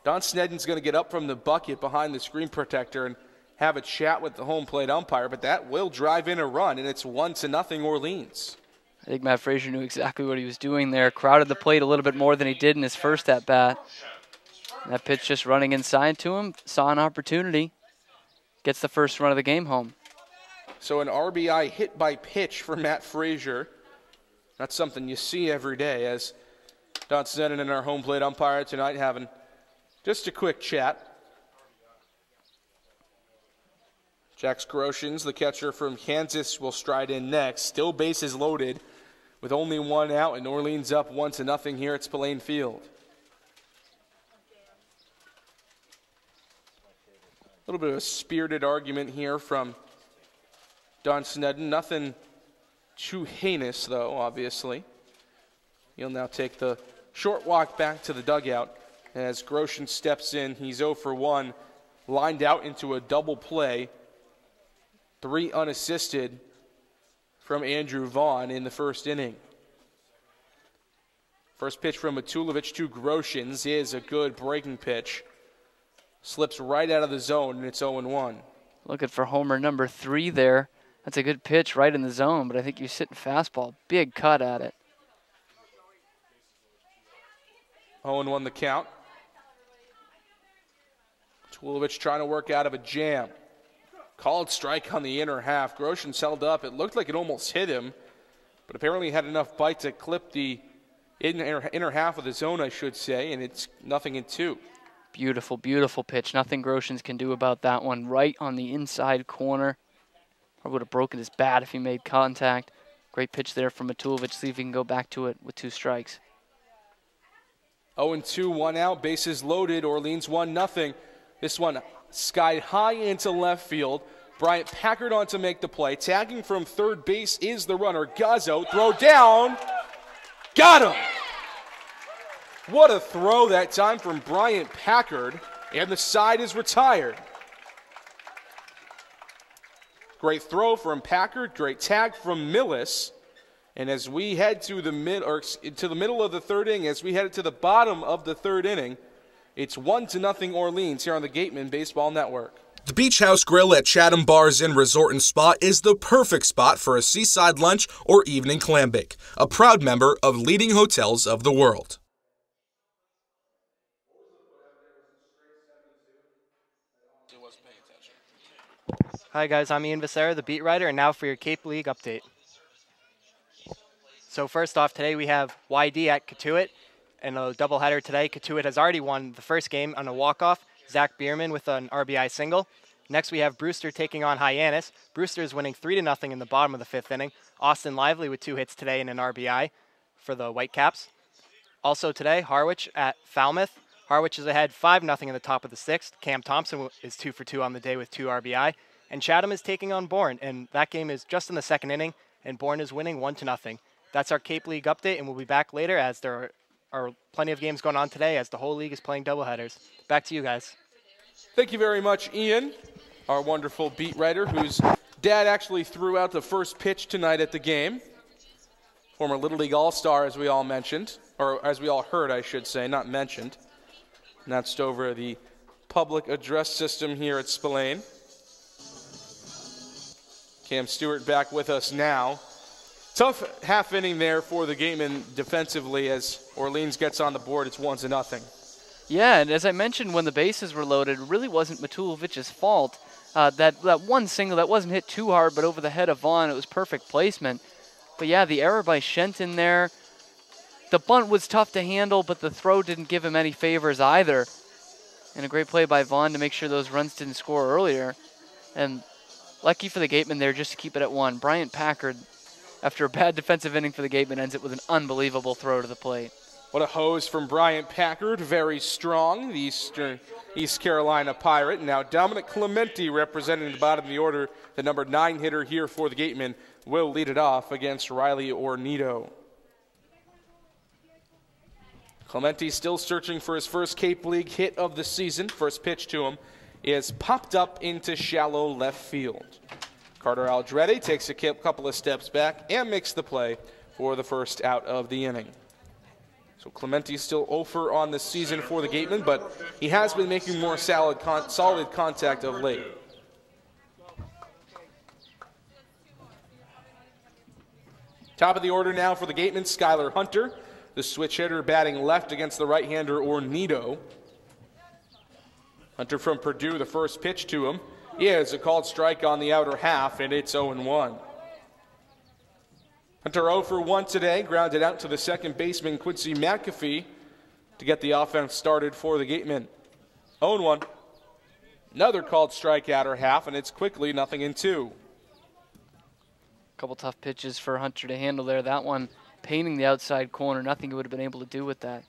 Don Snedden's going to get up from the bucket behind the screen protector and have a chat with the home plate umpire, but that will drive in a run, and it's 1-0 Orleans. I think Matt Frazier knew exactly what he was doing there. Crowded the plate a little bit more than he did in his first at-bat. That pitch just running inside to him, saw an opportunity, gets the first run of the game home. So an RBI hit by pitch for Matt Frazier. That's something you see every day, as Don Snedden and our home plate umpire tonight having just a quick chat. Jax Groshans, the catcher from Kansas, will stride in next. Still bases loaded with only one out, and Orleans up 1-0 here at Spillane Field. A little bit of a spirited argument here from Don Snedden. Nothing too heinous, though, obviously. He'll now take the short walk back to the dugout as Groshan steps in. He's 0-for-1, lined out into a double play. 3 unassisted from Andrew Vaughn in the first inning. First pitch from Matulovic to Groshans is a good breaking pitch. Slips right out of the zone, and it's 0-1. Looking for homer number 3 there. That's a good pitch right in the zone, but I think you're sitting fastball. Big cut at it. 0-1 the count. Matulovic trying to work out of a jam. Called strike on the inner half. Groshans held up. It looked like it almost hit him, but apparently had enough bite to clip the inner half of the zone, I should say, and it's 0-2. Beautiful, beautiful pitch. Nothing Groshans can do about that one. Right on the inside corner. Or would have broken his bat if he made contact. Great pitch there from Matulovic. See if he can go back to it with 2 strikes. 0-2, 1 out, bases loaded. Orleans 1-0. This one skied high into left field. Bryant Packard on to make the play. Tagging from third base is the runner, Gazzo. Throw down. Got him. What a throw that time from Bryant Packard. And the side is retired. Great throw from Packard. Great tag from Millis. And as we head to the middle of the third inning, as we head to the bottom of the third inning, it's 1-0 Orleans here on the Gatemen Baseball Network. The Beach House Grill at Chatham Bars Inn Resort and Spa is the perfect spot for a seaside lunch or evening clam bake. A proud member of leading hotels of the world. Hi guys, I'm Ian Becerra, the beat writer, and now for your Cape League update. So first off, today we have YD at Katuitt. In a doubleheader today, Katuitt has already won the first game on a walk-off. Zach Bierman with an RBI single. Next we have Brewster taking on Hyannis. Brewster is winning 3-0 in the bottom of the 5th inning. Austin Lively with 2 hits today and an RBI for the Whitecaps. Also today, Harwich at Falmouth. Harwich is ahead 5-0 in the top of the 6th. Cam Thompson is 2 for 2 on the day with 2 RBI. And Chatham is taking on Bourne, and that game is just in the 2nd inning, and Bourne is winning 1-0. That's our Cape League update, and we'll be back later as there are plenty of games going on today as the whole league is playing doubleheaders. Back to you guys. Thank you very much, Ian, our wonderful beat writer, whose dad actually threw out the first pitch tonight at the game. former Little League All-Star, as we all mentioned, or as we all heard, I should say, not mentioned. And that's over the public address system here at Spillane. Cam Stewart back with us now. Tough half inning there for the Gatemen defensively as Orleans gets on the board. It's 1-0. Yeah, and as I mentioned, when the bases were loaded, it really wasn't Matulovic's fault. That one single that wasn't hit too hard, but over the head of Vaughn, it was perfect placement. But yeah, the error by Shenton there. The bunt was tough to handle, but the throw didn't give him any favors either. And a great play by Vaughn to make sure those runs didn't score earlier. And lucky for the Gatemen there just to keep it at 1. Bryant Packard, after a bad defensive inning for the Gatemen, ends it with an unbelievable throw to the plate. What a hose from Bryant Packard, very strong, the East Carolina Pirate. Now Dominic Clementi representing the bottom of the order, the number 9 hitter here for the Gatemen, will lead it off against Riley Ornito. Clementi still searching for his first Cape League hit of the season. First pitch to him is popped up into shallow left field. Carter Aldrete takes a couple of steps back and makes the play for the first out of the inning. So Clementi still 0 for on the season for the Gatemen, but he has been making more solid contact of late. Top of the order now for the Gatemen, Skylar Hunter, the switch hitter batting left against the right-hander Ornito. Hunter from Purdue, the first pitch to him. Is a called strike on the outer half, and it's 0-1. Hunter 0 for 1 today, grounded out to the second baseman Quincy McAfee to get the offense started for the Gatemen. 0-1. Another called strike outer half, and it's quickly 0-2. Couple tough pitches for Hunter to handle there. That one painting the outside corner. Nothing he would have been able to do with that.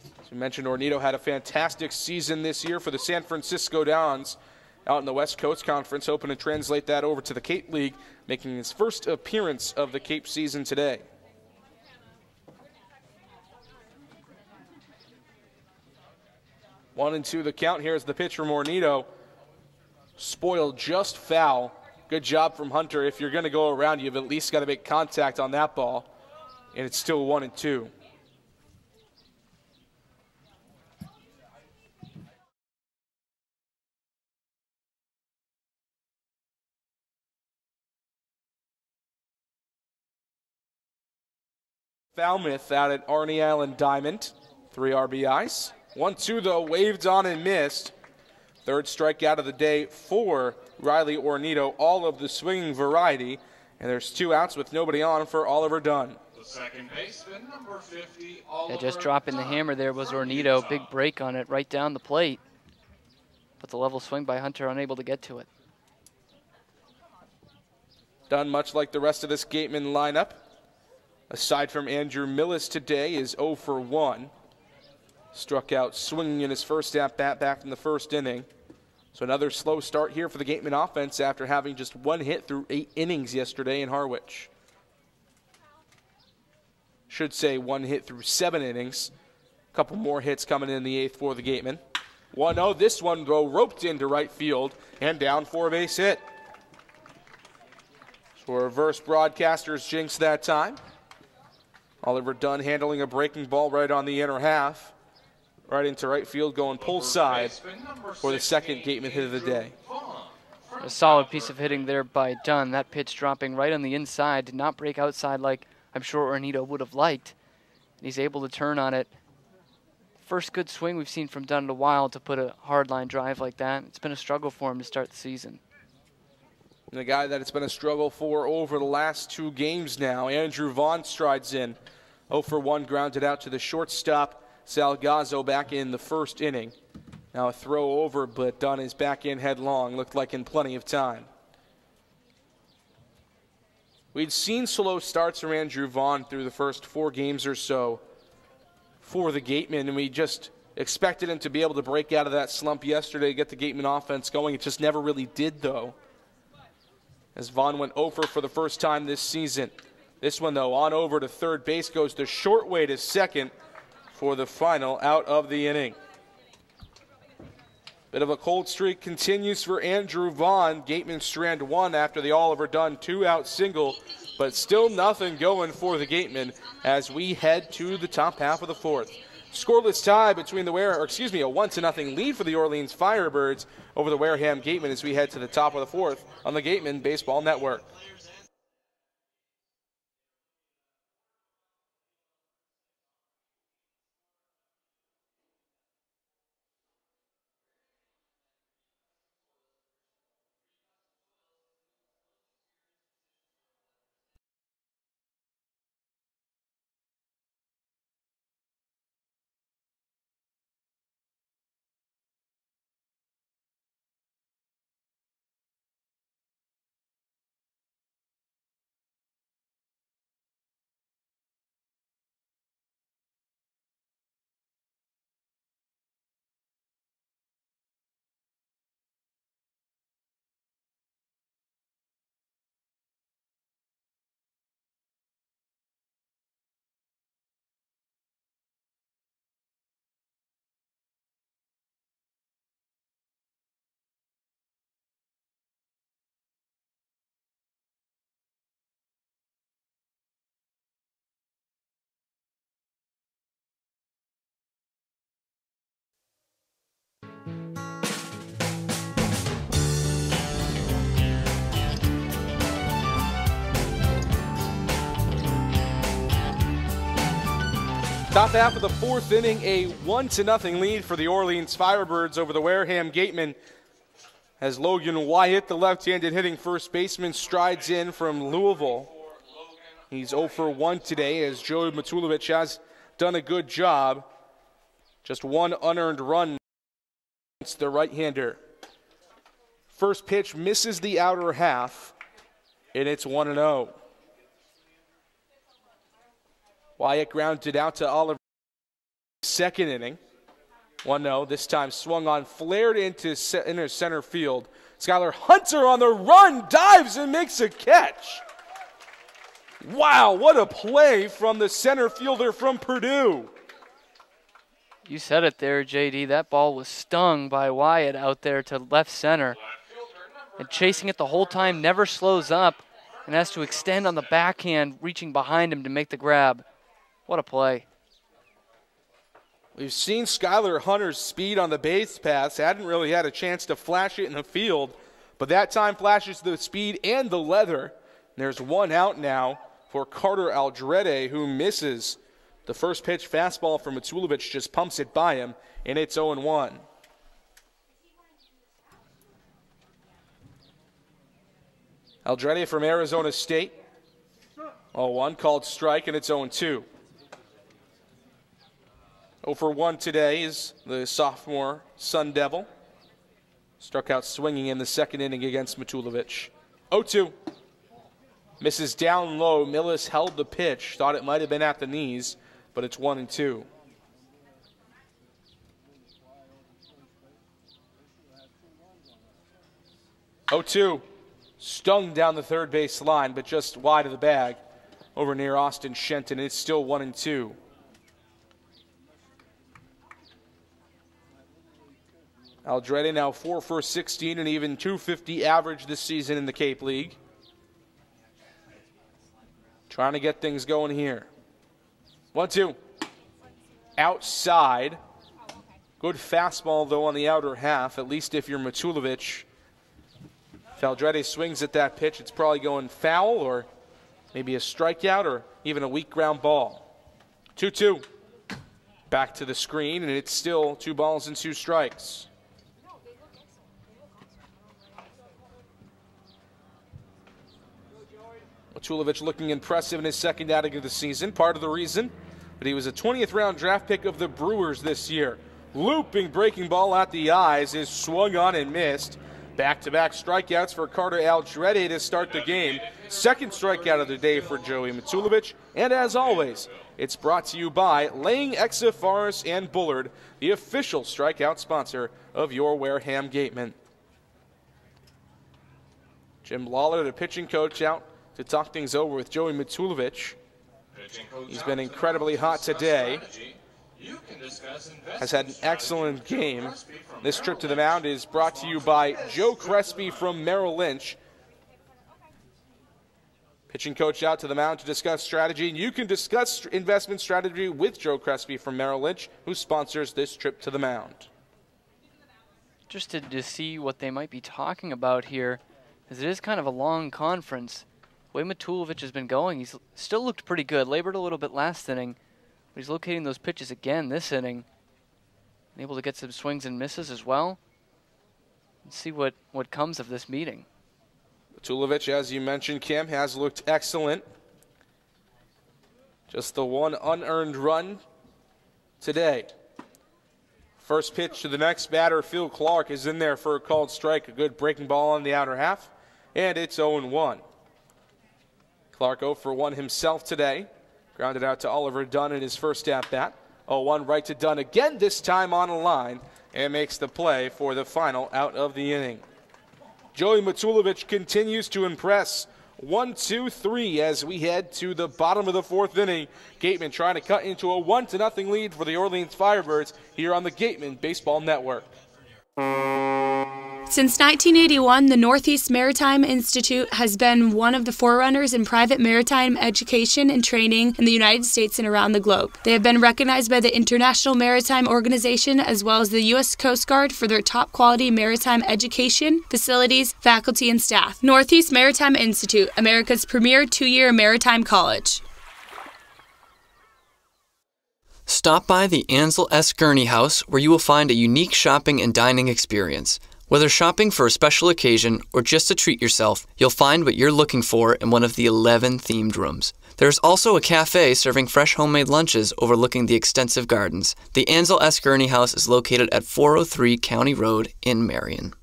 As we mentioned, Ornito had a fantastic season this year for the San Francisco Dons out in the West Coast Conference, hoping to translate that over to the Cape League, making his first appearance of the Cape season today. One and two the count. Here's the pitch from Ornito. Spoiled just foul. Good job from Hunter. If you're going to go around, you've at least got to make contact on that ball. And it's still 1-2. Falmouth out at Arnie Allen Diamond. 3 RBIs. 1-2 though, waved on and missed. Third strikeout of the day for Riley Ornito, all of the swinging variety. And there's 2 outs with nobody on for Oliver Dunn. The second baseman, number 50, Oliver just dropping the hammer there was Ornito. Big break on it right down the plate. But the level swing by Hunter, unable to get to it. Dunn, much like the rest of this Gatemen lineup, aside from Andrew Millis today, is 0 for 1. Struck out swinging in his first at-bat back in the first inning. So another slow start here for the Gatemen offense after having just 1 hit through 8 innings yesterday in Harwich. Should say 1 hit through 7 innings. A couple more hits coming in the 8th for the Gatemen. 1-0, this one though roped into right field and down for a base hit. So a reverse broadcaster's jinx that time. Oliver Dunn handling a breaking ball right on the inner half. Right into right field, going pull side for the second Gatemen hit of the day. A solid piece of hitting there by Dunn. That pitch dropping right on the inside. Did not break outside like I'm sure Ornito would have liked. And he's able to turn on it. First good swing we've seen from Dunn in a while to put a hard line drive like that. It's been a struggle for him to start the season. And the guy that it's been a struggle for over the last 2 games now, Andrew Vaughn strides in. 0 for 1, grounded out to the shortstop. Salgazzo back in the first inning. Now a throw over, but Dunn is back in headlong. Looked like in plenty of time. We'd seen slow starts from Andrew Vaughn through the first 4 games or so for the Gatemen, and we just expected him to be able to break out of that slump yesterday, get the Gatemen offense going. It just never really did, though, as Vaughn went over for the first time this season. This one, though, on over to third base, goes the short way to second for the final out of the inning. Bit of a cold streak continues for Andrew Vaughn. Gatemen strand 1 after the Oliver Dunn 2-out single but still nothing going for the Gatemen as we head to the top half of the fourth. Scoreless tie between the a 1-0 lead for the Orleans Firebirds over the Wareham Gatemen as we head to the top of the fourth on the Gatemen Baseball Network. Top half of the fourth inning, a 1-0 lead for the Orleans Firebirds over the Wareham Gatemen as Logan Wyatt, the left-handed hitting first baseman, strides in from Louisville. He's 0 for 1 today as Joey Matulovic has done a good job. Just one unearned run against the right-hander. First pitch misses the outer half, and it's 1-0. Wyatt grounded out to Oliver. Second inning. 1-0. This time swung on, flared into center field. Skylar Hunter on the run, dives and makes a catch. Wow, what a play from the center fielder from Purdue. You said it there, JD. That ball was stung by Wyatt out there to left center. And chasing it the whole time, never slows up and has to extend on the backhand, reaching behind him to make the grab. What a play. We've seen Skylar Hunter's speed on the base paths. Hadn't really had a chance to flash it in the field, but that time flashes the speed and the leather. And there's one out now for Carter Aldrete, who misses. The first pitch fastball from Matulovic just pumps it by him, and it's 0-1. Aldrete from Arizona State. 0-1, called strike, and it's 0-2. 0 for 1 today is the sophomore Sun Devil. Struck out swinging in the second inning against Matulovic. 0-2. Misses down low. Millis held the pitch. Thought it might have been at the knees, but it's 1-2. Stung down the third base line, but just wide of the bag over near Austin Shenton. It's still 1-2. Aldrete now 4 for 16 and even .250 average this season in the Cape League. Trying to get things going here. 1-2. Outside. Good fastball, though, on the outer half, at least if you're Matulovic. If Aldrete swings at that pitch, it's probably going foul or maybe a strikeout or even a weak ground ball. 2-2. Back to the screen, and it's still 2 balls and 2 strikes. Matulovic looking impressive in his second outing of the season. Part of the reason, but he was a 20th round draft pick of the Brewers this year. Looping breaking ball at the eyes is swung on and missed. Back-to-back strikeouts for Carter Aldrete to start the game. Second strikeout of the day for Joey Matulovic. And as always, it's brought to you by Lang, Exa, Forrest, and Bullard, the official strikeout sponsor of your Wareham Gatemen. Jim Lawler, the pitching coach, out to talk things over with Joey Matulovic. He's been incredibly hot today. Has had an excellent game. This trip to the mound is brought to you by Joe Crespi from Merrill Lynch. Pitching coach out to the mound to discuss strategy. You can discuss investment strategy with Joe Crespi from Merrill Lynch, who sponsors this trip to the mound. Interested to see what they might be talking about here, as it is kind of a long conference. The way Matulovic has been going, he's still looked pretty good. Labored a little bit last inning, but he's locating those pitches again this inning. And able to get some swings and misses as well. Let's see what comes of this meeting. Matulovic, as you mentioned, Kim, has looked excellent. Just the one unearned run today. First pitch to the next batter, Phil Clark, is in there for a called strike. A good breaking ball on the outer half, and it's 0-1. Clark 0 for 1 himself today. Grounded out to Oliver Dunn in his first at-bat. 0-1 right to Dunn again, this time on a line, and makes the play for the final out of the inning. Joey Matulovic continues to impress. 1-2-3 as we head to the bottom of the fourth inning. Gatemen trying to cut into a 1-0 lead for the Orleans Firebirds here on the Gatemen Baseball Network. Since 1981, the Northeast Maritime Institute has been one of the forerunners in private maritime education and training in the United States and around the globe. They have been recognized by the International Maritime Organization as well as the U.S. Coast Guard for their top quality maritime education, facilities, faculty, and staff. Northeast Maritime Institute, America's premier two-year maritime college. Stop by the Ansel S. Gurney House, where you will find a unique shopping and dining experience. Whether shopping for a special occasion or just to treat yourself, you'll find what you're looking for in one of the 11 themed rooms. There's also a cafe serving fresh homemade lunches overlooking the extensive gardens. The Ansel S. Gurney House is located at 403 County Road in Marion.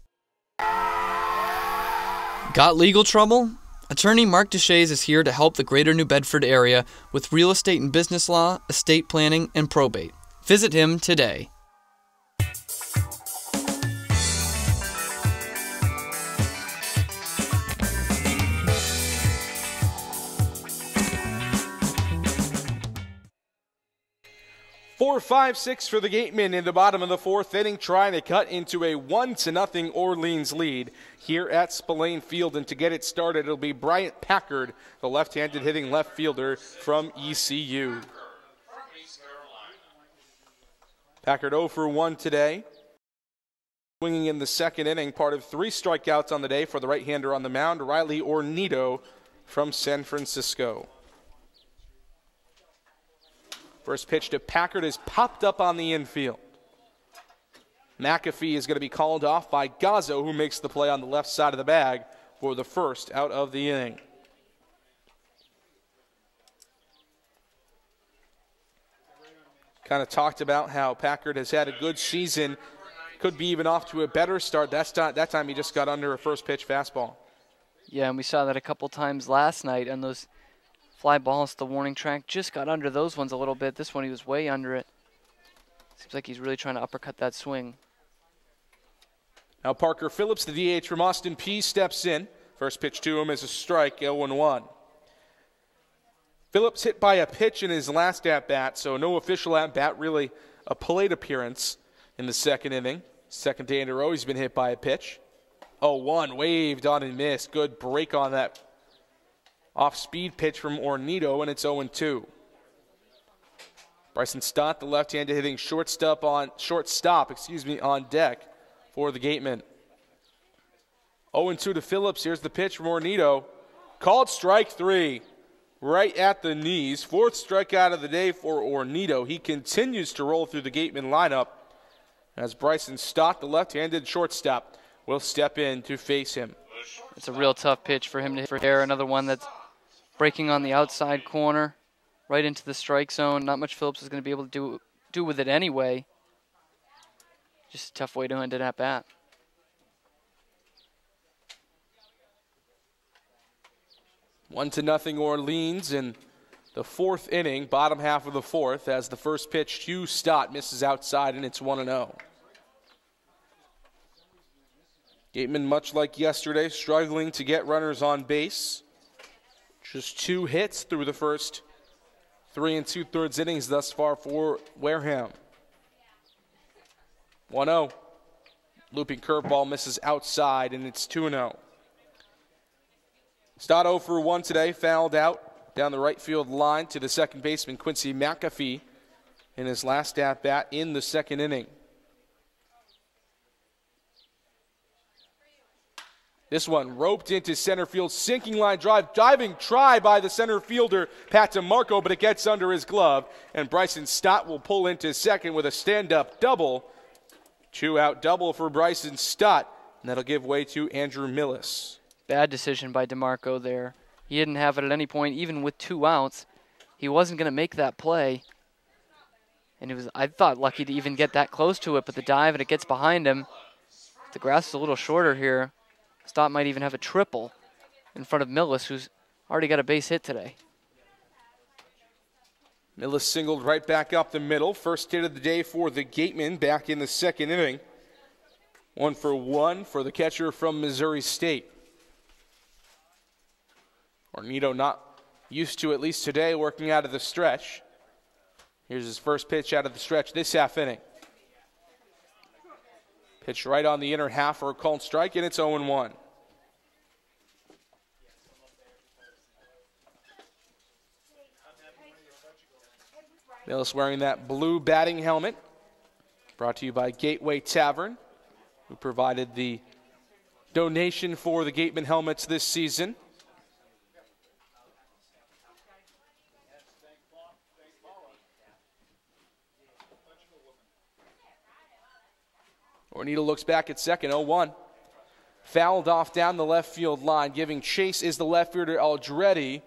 Got legal trouble? Attorney Mark Deshays is here to help the greater New Bedford area with real estate and business law, estate planning, and probate. Visit him today. Four, 5-6 for the Gatemen in the bottom of the fourth inning, trying to cut into a 1-0 Orleans lead here at Spillane Field. And to get it started, it'll be Bryant Packard, the left-handed hitting left fielder from ECU. Packard 0 for 1 today. Swinging in the second inning, part of 3 strikeouts on the day for the right-hander on the mound, Riley Ornito from San Francisco. First pitch to Packard is popped up on the infield. McAfee is going to be called off by Gazzo, who makes the play on the left side of the bag for the first out of the inning. Kind of talked about how Packard has had a good season, could be even off to a better start. That time he just got under a first pitch fastball. Yeah, and we saw that a couple times last night on those fly balls to the warning track. Just got under those ones a little bit. This one he was way under it. Seems like he's really trying to uppercut that swing. Now Parker Phillips, the DH from Austin Peay, steps in. First pitch to him is a strike, 0-1. Phillips hit by a pitch in his last at-bat, so no official at-bat, really a plate appearance in the second inning. Second day in a row he's been hit by a pitch. 0-1, waved on and missed. Good break on that off-speed pitch from Ornito, and it's 0-2. Bryson Stott, the left-handed hitting shortstop on deck for the Gatemen. 0-2 to Phillips. Here's the pitch from Ornito. Called strike 3, right at the knees. Fourth strikeout of the day for Ornito. He continues to roll through the Gatemen lineup as Bryson Stott, the left-handed shortstop, will step in to face him. It's a real tough pitch for him to hit for air. Another one that's breaking on the outside corner, right into the strike zone. Not much Phillips is going to be able to do with it anyway. Just a tough way to end it at bat. 1-0 Orleans in the fourth inning, bottom half of the fourth, as the first pitch to Stott misses outside, and it's 1-0. Gatemen, much like yesterday, struggling to get runners on base. Just 2 hits through the first 3 2/3 innings thus far for Wareham. 1-0. Looping curveball misses outside, and it's 2-0. Stott 0 for 1 today, fouled out down the right field line to the second baseman, Quincy McAfee, in his last at-bat in the second inning. This one roped into center field, sinking line drive, diving try by the center fielder, Pat DeMarco, but it gets under his glove, and Bryson Stott will pull into second with a stand-up double. 2-out double for Bryson Stott, and that'll give way to Andrew Millis. Bad decision by DeMarco there. He didn't have it at any point, even with 2 outs. He wasn't going to make that play. And it was, I thought, lucky to even get that close to it, but the dive and it gets behind him. The grass is a little shorter here. Stott might even have a triple in front of Millis, who's already got a base hit today. Millis singled right back up the middle. First hit of the day for the Gatemen back in the second inning. 1 for 1 for the catcher from Missouri State. Ornito not used to, at least today, working out of the stretch. Here's his first pitch out of the stretch this half inning. Pitch right on the inner half for a called strike, and it's 0-1. Millis wearing that blue batting helmet. Brought to you by Gateway Tavern, who provided the donation for the Gatemen helmets this season. Ornito looks back at second, 0-1. Fouled off down the left field line. Giving chase is the left fielder Aldretti,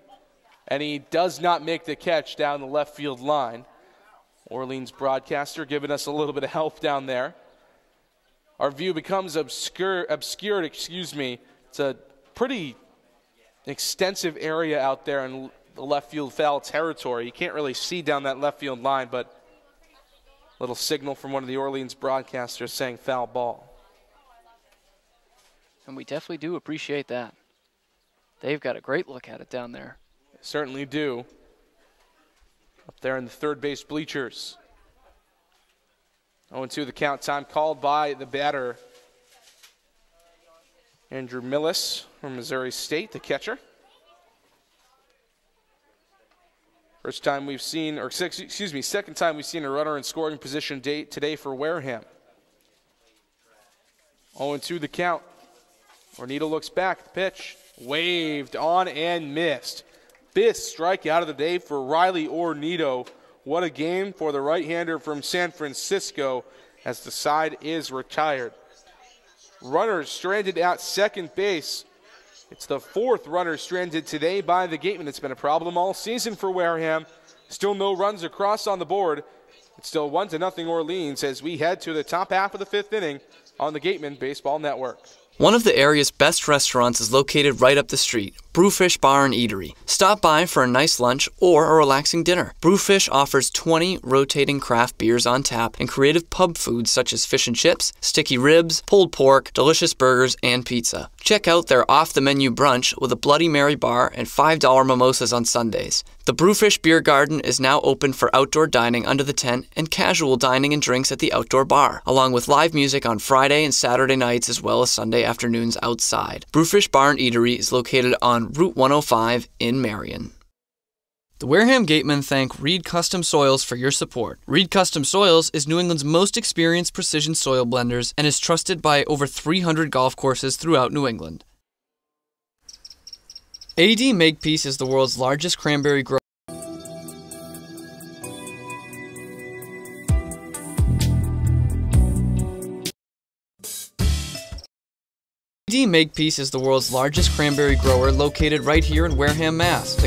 and he does not make the catch down the left field line. Orleans broadcaster giving us a little bit of help down there. Our view becomes obscured. It's a pretty extensive area out there in the left field foul territory. You can't really see down that left field line, but little signal from one of the Orleans broadcasters saying foul ball. And we definitely do appreciate that. They've got a great look at it down there. They certainly do. Up there in the third base bleachers. 0-2 the count, time called by the batter, Andrew Millis from Missouri State, the catcher. First time we've seen, or second time we've seen a runner in scoring position today for Wareham. 0-2 the count. Ornito looks back, the pitch, waved on and missed. Fifth strikeout of the day for Riley Ornito. What a game for the right-hander from San Francisco as the side is retired. Runners stranded at second base. It's the fourth runner stranded today by the Gatemen. It's been a problem all season for Wareham. Still no runs across on the board. It's still 1-0 Orleans as we head to the top half of the fifth inning on the Gatemen Baseball Network. One of the area's best restaurants is located right up the street, Brewfish Bar and Eatery. Stop by for a nice lunch or a relaxing dinner. Brewfish offers 20 rotating craft beers on tap and creative pub foods such as fish and chips, sticky ribs, pulled pork, delicious burgers, and pizza. Check out their off-the-menu brunch with a Bloody Mary bar and $5 mimosas on Sundays. The Brewfish Beer Garden is now open for outdoor dining under the tent and casual dining and drinks at the outdoor bar, along with live music on Friday and Saturday nights as well as Sunday afternoons outside. Brewfish Bar and Eatery is located on Route 105 in Marion. The Wareham Gatemen thank Reed Custom Soils for your support. Reed Custom Soils is New England's most experienced precision soil blenders and is trusted by over 300 golf courses throughout New England. AD Makepeace is the world's largest cranberry grower. AD Makepeace is the world's largest cranberry grower located right here in Wareham, Mass.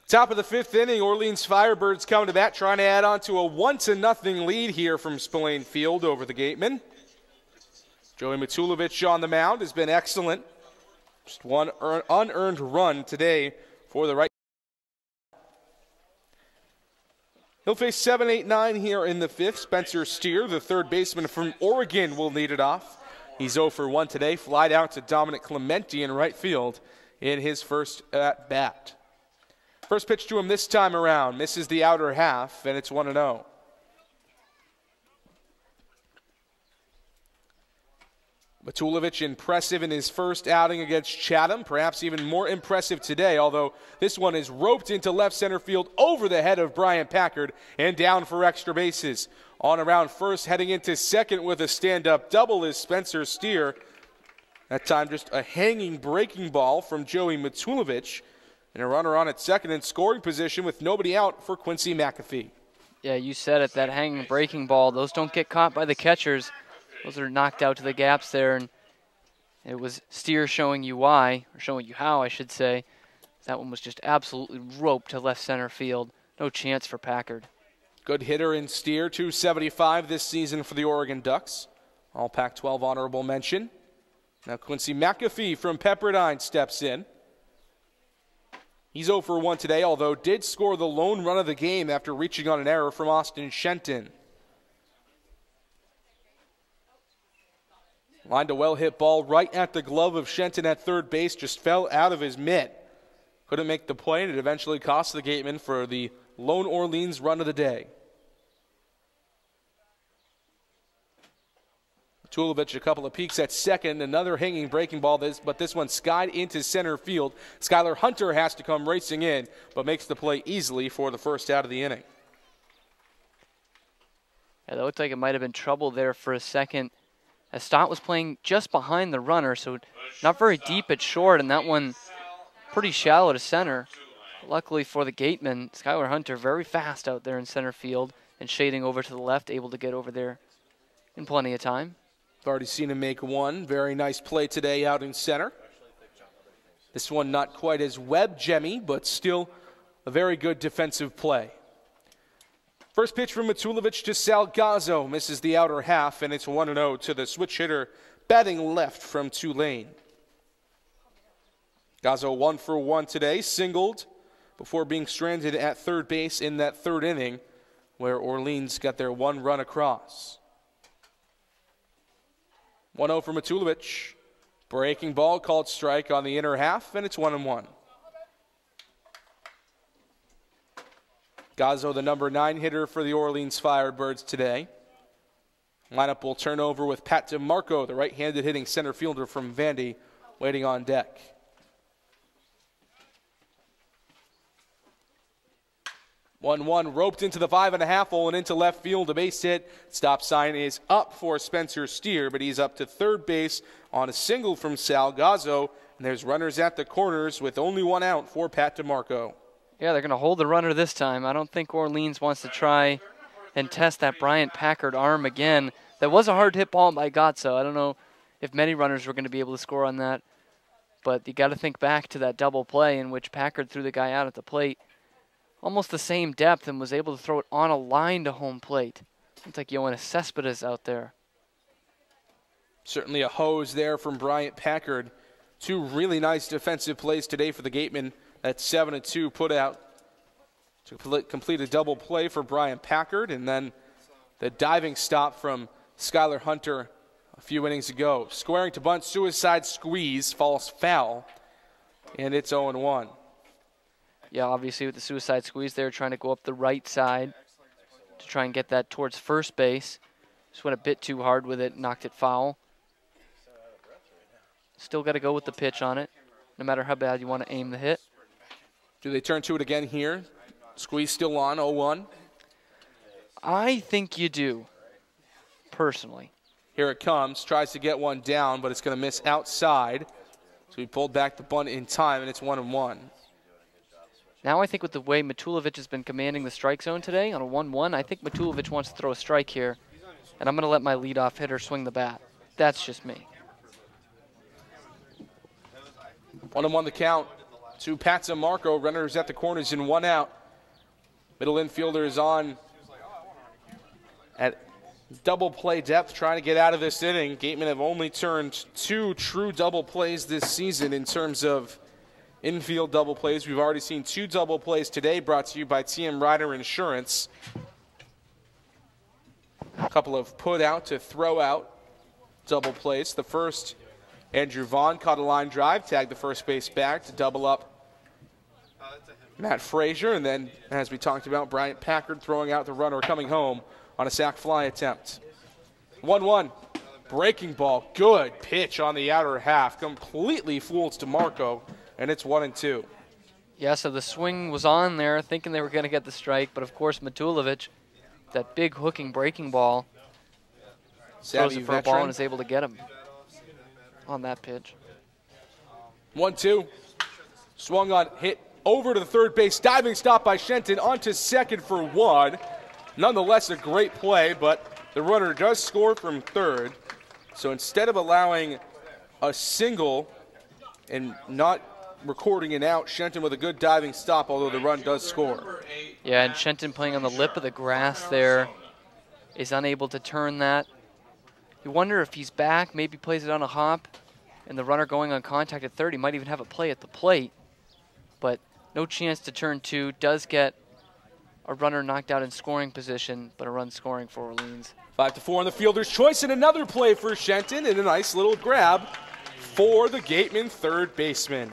Top of the fifth inning, Orleans Firebirds come to bat, trying to add on to a 1-0 lead here from Spillane Field over the Gatemen. Joey Matulovic on the mound has been excellent. Just one unearned run today for the right. He'll face 7, 8, 9 here in the fifth. Spencer Steer, the third baseman from Oregon, will lead it off. He's 0 for 1 today. Flied out to Dominic Clemente in right field in his first at bat. First pitch to him this time around. Misses the outer half, and it's 1-0. Matulovic impressive in his first outing against Chatham, perhaps even more impressive today, although this one is roped into left center field over the head of Brian Packard and down for extra bases. On around first, heading into second with a stand-up double is Spencer Steer. That time just a hanging breaking ball from Joey Matulovic. And a runner on at second in scoring position with nobody out for Quincy McAfee. Yeah, you said it, that hanging breaking ball. Those don't get caught by the catchers. Those are knocked out to the gaps there. And it was Steer showing you why, or showing you how, I should say. That one was just absolutely roped to left center field. No chance for Packard. Good hitter in Steer, .275 this season for the Oregon Ducks. All Pac-12 honorable mention. Now Quincy McAfee from Pepperdine steps in. He's 0 for 1 today, although did score the lone run of the game after reaching on an error from Austin Shenton. Lined a well-hit ball right at the glove of Shenton at third base, just fell out of his mitt. Couldn't make the play, and it eventually cost the Gatemen for the lone Orleans run of the day. Matulovic a couple of peeks at second, another hanging breaking ball, but this one skied into center field. Skylar Hunter has to come racing in, but makes the play easily for the first out of the inning. Yeah, that looked like it might have been trouble there for a second. As Stott was playing just behind the runner, so not very deep at short, and that one pretty shallow to center. Luckily for the Gatemen, Skylar Hunter very fast out there in center field and shading over to the left, able to get over there in plenty of time. I've already seen him make one. Very nice play today out in center. This one not quite as web-gemmy, but still a very good defensive play. First pitch from Matulovic to Salgazzo. Misses the outer half, and it's 1-0 to the switch hitter batting left from Tulane. Gazzo 1 for 1 today, singled before being stranded at third base in that third inning where Orleans got their one run across. 1-0 for Matulovic. Breaking ball called strike on the inner half, and it's 1-1. Gazzo, the number 9 hitter for the Orleans Firebirds today. Lineup will turn over with Pat DeMarco, the right-handed hitting center fielder from Vandy, waiting on deck. 1-1 roped into the 5.5 hole and into left field. A base hit. Stop sign is up for Spencer Steer, but he's up to third base on a single from Salgazzo. And there's runners at the corners with only one out for Pat DeMarco. Yeah, they're going to hold the runner this time. I don't think Orleans wants to try and test that Bryant Packard arm again. That was a hard hit ball by Gazzo. I don't know if many runners were going to be able to score on that. But you got to think back to that double play in which Packard threw the guy out at the plate. Almost the same depth and was able to throw it on a line to home plate. Looks like Yoenis Cespedes out there. Certainly a hose there from Bryant Packard. Two really nice defensive plays today for the Gatemen. That 7-2 put out to complete a double play for Bryant Packard, and then the diving stop from Skylar Hunter a few innings ago. Squaring to bunt, suicide squeeze, false foul, and it's 0-1. Yeah, obviously with the suicide squeeze there, trying to go up the right side to try and get that towards first base. Just went a bit too hard with it, knocked it foul. Still got to go with the pitch on it, no matter how bad you want to aim the hit. Do they turn to it again here? Squeeze still on, 0-1. I think you do, personally. Here it comes, tries to get one down, but it's going to miss outside. So he pulled back the bunt in time, and it's 1-1. Now I think with the way Matulovic has been commanding the strike zone today on a 1-1, I think Matulovic wants to throw a strike here, and I'm going to let my leadoff hitter swing the bat. That's just me. 1-1 the count to Pat DeMarco. Runners at the corners and one out. Middle infielder is on at double play depth, trying to get out of this inning. Gatemen have only turned 2 true double plays this season in terms of infield double plays. We've already seen 2 double plays today, brought to you by TM Ryder Insurance. A couple of put out to throw out double plays. The first, Andrew Vaughn caught a line drive, tagged the first base back to double up Matt Frazier, and then, as we talked about, Bryant Packard throwing out the runner coming home on a sac fly attempt. 1-1. Breaking ball. Good pitch on the outer half. Completely fools DeMarco, and it's 1-2. Yeah, so the swing was on there, thinking they were going to get the strike, but of course Matulovic, that big hooking breaking ball, throws it for a ball and is able to get him on that pitch. 1-2. Swung on, hit over to the third base. Diving stop by Shenton onto second for one. Nonetheless, a great play, but the runner does score from third. So instead of allowing a single and not recording an out, Shenton with a good diving stop, although the run does score. Yeah, and Shenton playing on the lip of the grass there is unable to turn that. You wonder if he's back, maybe plays it on a hop, and the runner going on contact at third, he might even have a play at the plate. But no chance to turn two. Does get a runner knocked out in scoring position, but a run scoring for Orleans. 5-4 on the fielder's choice, and another play for Shenton, and a nice little grab for the Gatemen third baseman.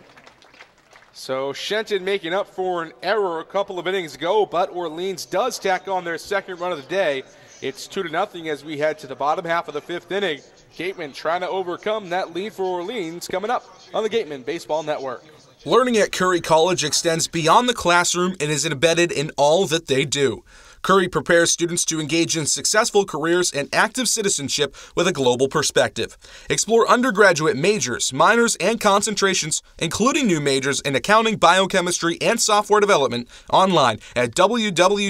So Shenton making up for an error a couple of innings ago, but Orleans does tack on their second run of the day. It's 2-0 as we head to the bottom half of the fifth inning. Gatemen trying to overcome that lead for Orleans coming up on the Gatemen Baseball Network. Learning at Curry College extends beyond the classroom and is embedded in all that they do. Curry prepares students to engage in successful careers and active citizenship with a global perspective. Explore undergraduate majors, minors, and concentrations, including new majors in accounting, biochemistry, and software development, online at www.curry.edu.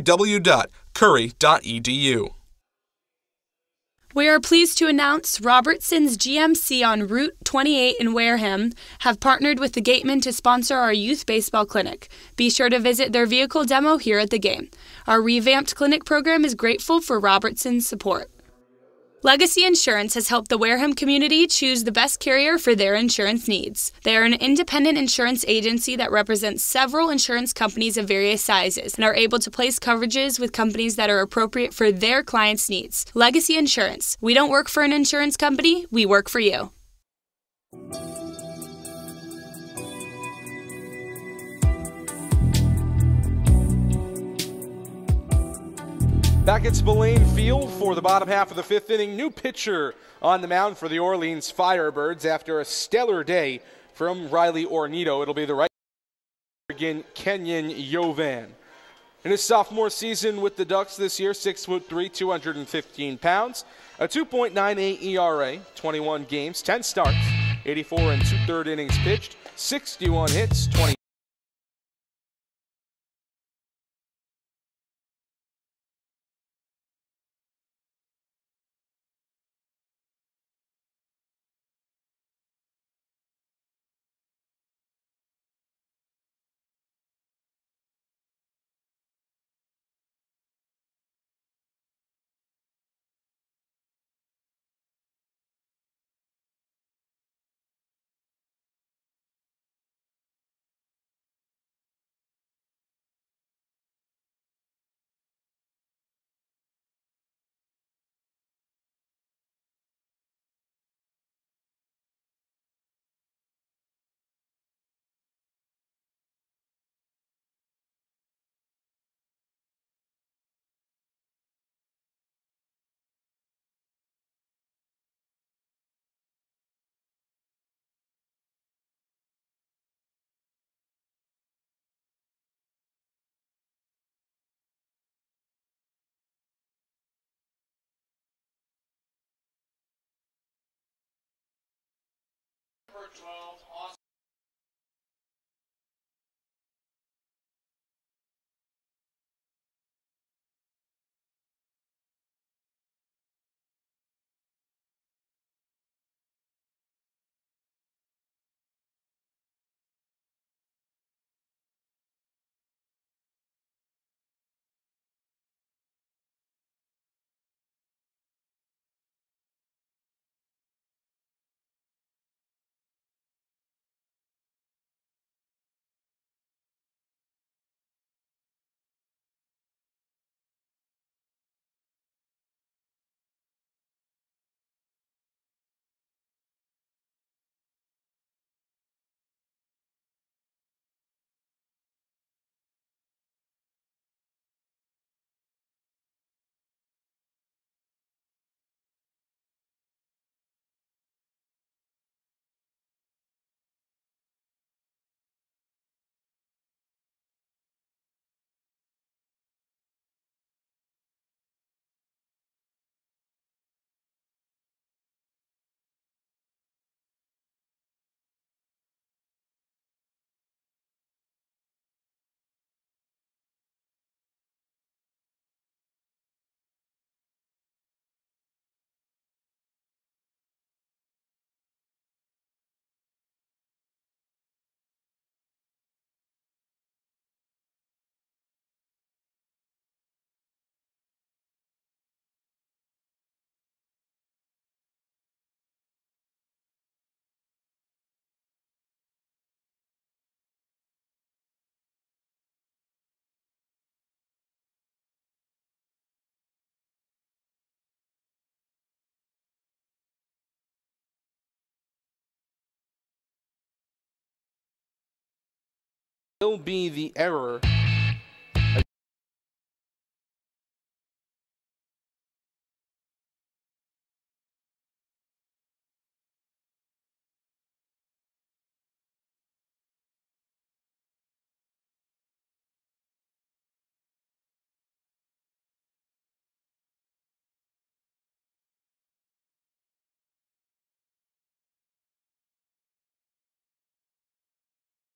We are pleased to announce Robertson's GMC on Route 28 in Wareham have partnered with the Gatemen to sponsor our youth baseball clinic. Be sure to visit their vehicle demo here at the game. Our revamped clinic program is grateful for Robertson's support. Legacy Insurance has helped the Wareham community choose the best carrier for their insurance needs. They are an independent insurance agency that represents several insurance companies of various sizes and are able to place coverages with companies that are appropriate for their clients' needs. Legacy Insurance. We don't work for an insurance company, we work for you. Back at Spillane Field for the bottom half of the fifth inning. New pitcher on the mound for the Orleans Firebirds after a stellar day from Riley Ornito. It'll be the right again, Kenyon Yovan. In his sophomore season with the Ducks this year, 6'3", 215 pounds, a 2.98 ERA, 21 games, 10 starts, 84 and 2/3 innings pitched, 61 hits, 20. Number 12, will be the error.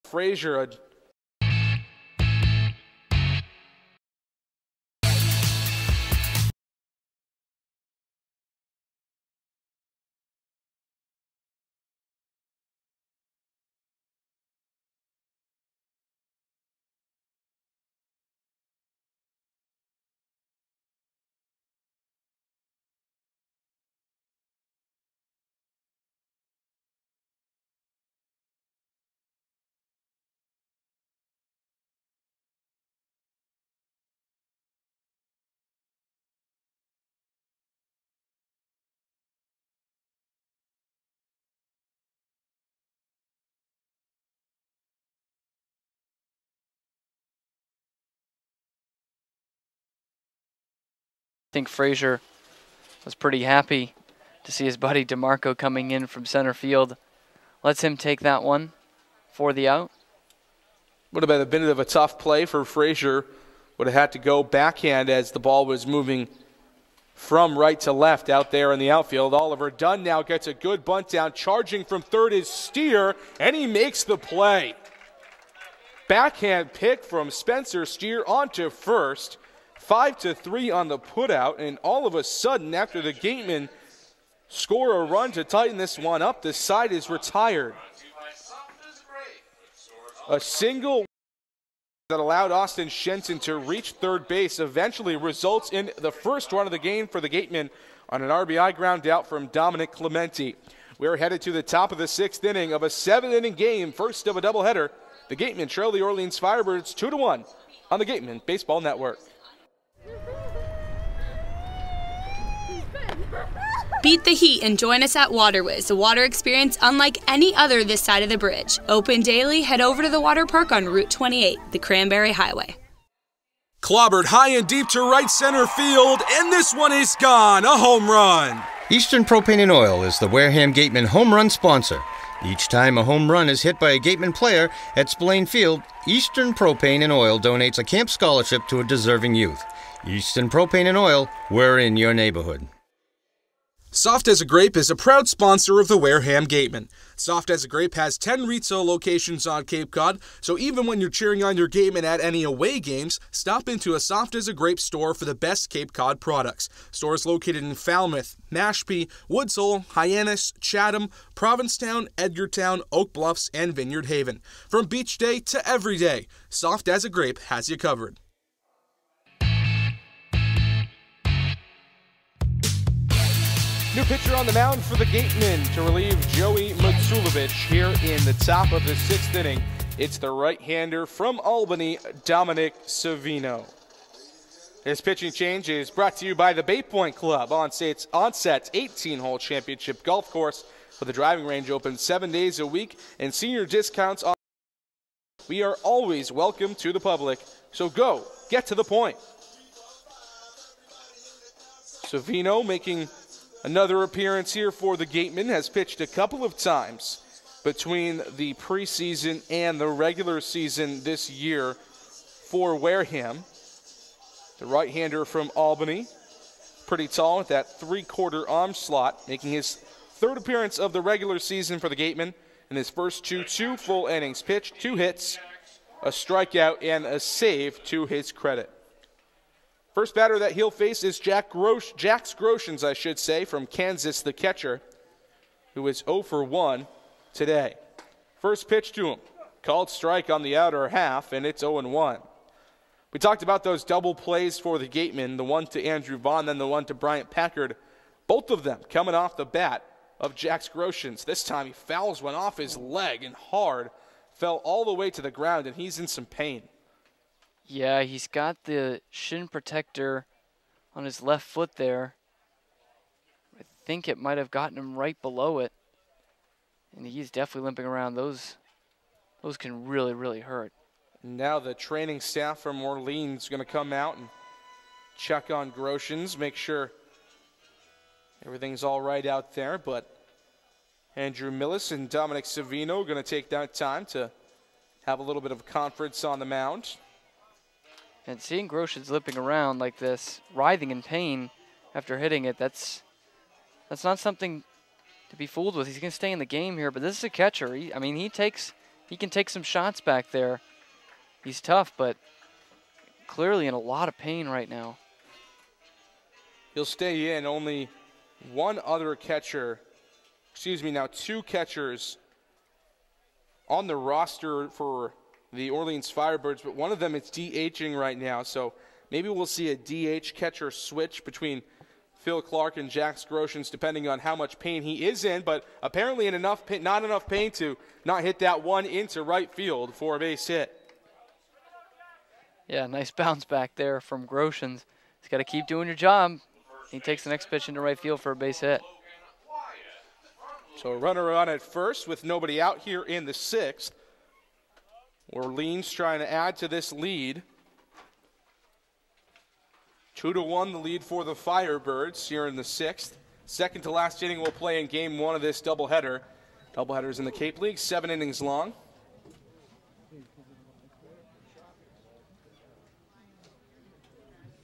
Frazier, I think Frazier was pretty happy to see his buddy DeMarco coming in from center field. Lets him take that one for the out. would have been a bit of a tough play for Frazier. Would have had to go backhand as the ball was moving from right to left out there in the outfield. Oliver Dunn now gets a good bunt down. Charging from third is Steer, and he makes the play. Backhand pick from Spencer Steer onto first. 5-3 on the putout, and all of a sudden, after the Gatemen score a run to tighten this one up, the side is retired. A single that allowed Austin Shenson to reach third base eventually results in the first run of the game for the Gatemen on an RBI ground out from Dominic Clementi. We're headed to the top of the 6th inning of a 7-inning game, first of a doubleheader. The Gatemen trail the Orleans Firebirds 2-1 on the Gatemen Baseball Network. Beat the heat and join us at Waterways, a water experience unlike any other this side of the bridge. Open daily, head over to the water park on Route 28, the Cranberry Highway. Clobbered high and deep to right center field, and this one is gone, a home run. Eastern Propane and Oil is the Wareham Gatemen home run sponsor. Each time a home run is hit by a Gatemen player at Spillane Field, Eastern Propane and Oil donates a camp scholarship to a deserving youth. Eastern Propane and Oil, we're in your neighborhood. Soft as a Grape is a proud sponsor of the Wareham Gatemen. Soft as a Grape has 10 retail locations on Cape Cod, so even when you're cheering on your Gatemen at any away games, stop into a Soft as a Grape store for the best Cape Cod products. Stores located in Falmouth, Mashpee, Woods Hole, Hyannis, Chatham, Provincetown, Edgartown, Oak Bluffs, and Vineyard Haven. From beach day to every day, Soft as a Grape has you covered. New pitcher on the mound for the Gatemen to relieve Joey Matsulovich here in the top of the 6th inning. It's the right-hander from Albany, Dominic Savino. This pitching change is brought to you by the Bay Point Club, Onset's 18-hole championship golf course with a driving range open 7 days a week and senior discounts on. We are always welcome to the public, so go, get to the point. Savino making another appearance here for the Gatemen, has pitched a couple of times between the preseason and the regular season this year for Wareham. The right-hander from Albany, pretty tall with that 3/4 arm slot, making his 3rd appearance of the regular season for the Gatemen in his first two full innings pitched, 2 hits, a strikeout, and a save to his credit. First batter that he'll face is Jax Groshans, I should say, from Kansas, the catcher, who is 0 for 1 today. First pitch to him, called strike on the outer half, and it's 0-1. We talked about those double plays for the Gatemen, the one to Andrew Vaughn, then the one to Bryant Packard. Both of them coming off the bat of Jax Groshans. This time he fouls one off his leg and hard, fell all the way to the ground, and he's in some pain. Yeah, he's got the shin protector on his left foot there. I think it might have gotten him right below it. And he's definitely limping around. Those can really, really hurt. Now the training staff from Orleans is going to come out and check on Groshans, make sure everything's all right out there. But Andrew Millis and Dominic Savino are going to take that time to have a little bit of a conference on the mound. And seeing Groshans limping around like this, writhing in pain after hitting it, that's not something to be fooled with. He's going to stay in the game here, but this is a catcher. He can take some shots back there. He's tough, but clearly in a lot of pain right now. He'll stay in. Only one other catcher, now 2 catchers on the roster for the Orleans Firebirds, but one of them is DHing right now, so maybe we'll see a DH catcher switch between Phil Clark and Jax Groshans, depending on how much pain he is in, but apparently in not enough pain to not hit that one into right field for a base hit. Yeah, nice bounce back there from Groshans. He's got to keep doing your job. He takes the next pitch into right field for a base hit. So a runner on at first with nobody out here in the 6th. Orleans trying to add to this lead. 2-1 the lead for the Firebirds here in the 6th. Second to last inning we'll play in game 1 of this doubleheader. Doubleheaders in the Cape League, 7 innings long.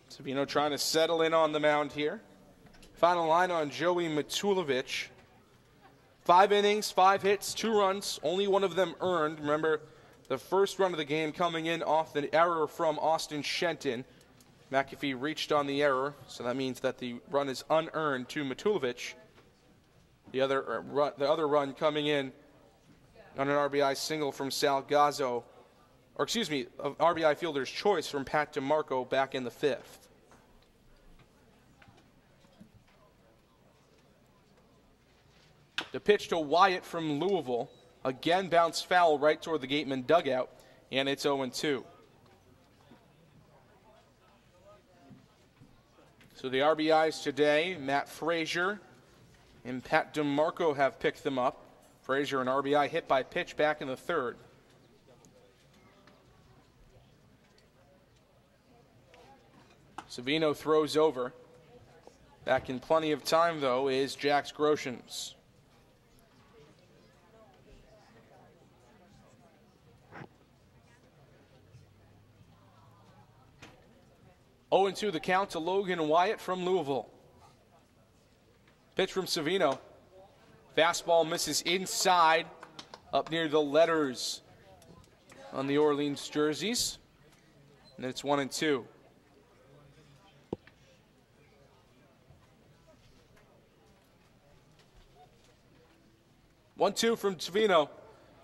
Savino trying to settle in on the mound here. Final line on Joey Matulovic. 5 innings, 5 hits, 2 runs, only one of them earned. Remember, the first run of the game coming in off an error from Austin Shenton. McAfee reached on the error, so that means that the run is unearned to Matulovic. The other run coming in on an RBI single from Sal Gazzo, or excuse me, RBI fielder's choice from Pat DeMarco back in the 5th. The pitch to Wyatt from Louisville. Again bounced foul right toward the Gatemen dugout, and it's 0-2. So the RBIs today, Matt Frazier and Pat DeMarco have picked them up. Frazier an RBI hit by pitch back in the 3rd. Savino throws over. Back in plenty of time, though, is Jax Groshans. Oh, 0-2 the count to Logan Wyatt from Louisville. Pitch from Savino. Fastball misses inside, up near the letters on the Orleans jerseys. And it's 1-2. One-two from Savino.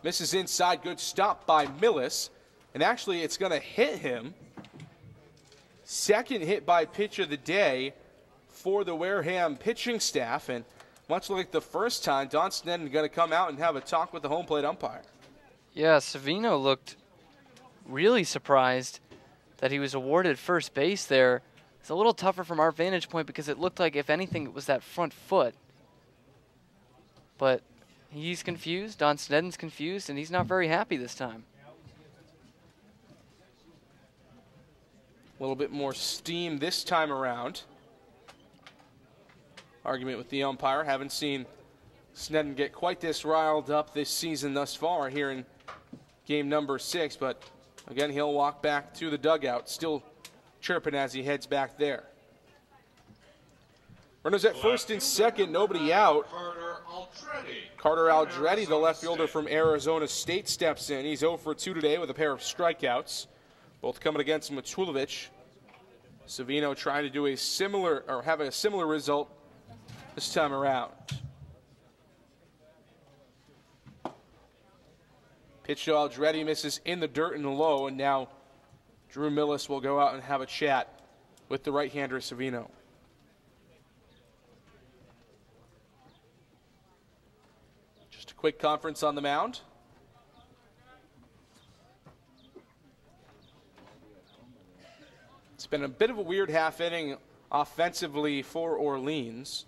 Misses inside. Good stop by Millis. And actually, it's going to hit him. Second hit by pitch of the day for the Wareham pitching staff. And much like the first time, Don Sneddon going to come out and have a talk with the home plate umpire. Yeah, Savino looked really surprised that he was awarded first base there. It's a little tougher from our vantage point because it looked like, if anything, it was that front foot. But he's confused, Don Sneddon's confused, and he's not very happy this time. A little bit more steam this time around. Argument with the umpire. Haven't seen Sneddon get quite this riled up this season thus far here in game number 6, but again, he'll walk back to the dugout, still chirping as he heads back there. Runners at first and second, nobody out. Carter Aldretti, the left fielder from Arizona State, steps in. He's 0 for 2 today with a pair of strikeouts, both coming against Matulovic. Savino trying to do a similar, or have a similar result this time around. Pitch to Aldretti, misses in the dirt and low, and now Drew Millis will go out and have a chat with the right-hander Savino. Just a quick conference on the mound. It's been a bit of a weird half inning offensively for Orleans.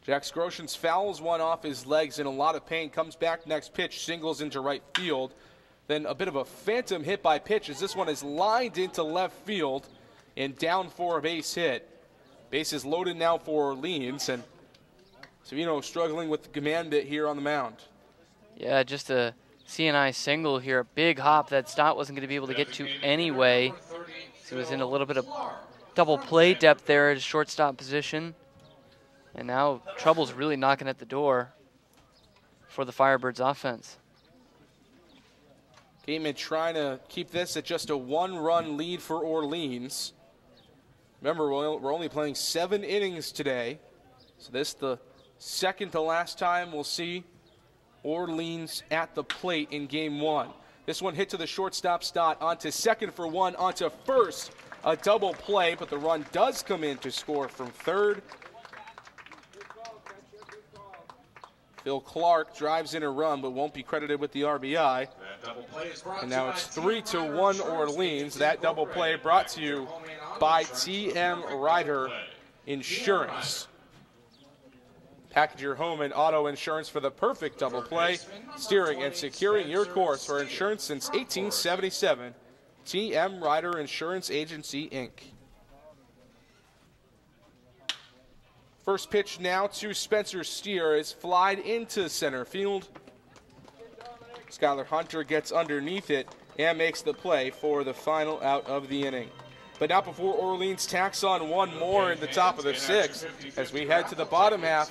Jax Groshans fouls one off his legs in a lot of pain, comes back next pitch, singles into right field. Then a bit of a phantom hit by pitch as this one is lined into left field and down for a base hit. Base is loaded now for Orleans, and Savino struggling with the command bit here on the mound. Yeah, just a CNI single here. A big hop that Stott wasn't going to be able to get to anyway. So he was in a little bit of double play depth there at his shortstop position. And now trouble's really knocking at the door for the Firebirds offense. Gatemen trying to keep this at just a 1-run lead for Orleans. Remember, we're only playing 7 innings today. So this the second to last time we'll see Orleans at the plate in game 1. This one hit to the shortstop Stott, onto second for 1, onto first. A double play, but the run does come in to score from third. Phil Clark drives in a run, but won't be credited with the RBI. And now it's 3-1 Orleans. That double play brought to you by TM Ryder Insurance. Package your home and auto insurance for the perfect double play, steering and securing your course for insurance since 1877. TM Ryder Insurance Agency, Inc. First pitch now to Spencer Steer is flied into center field. Skylar Hunter gets underneath it and makes the play for the final out of the inning. But not before Orleans tacks on one more in the top of the 6th. As we head to the bottom half,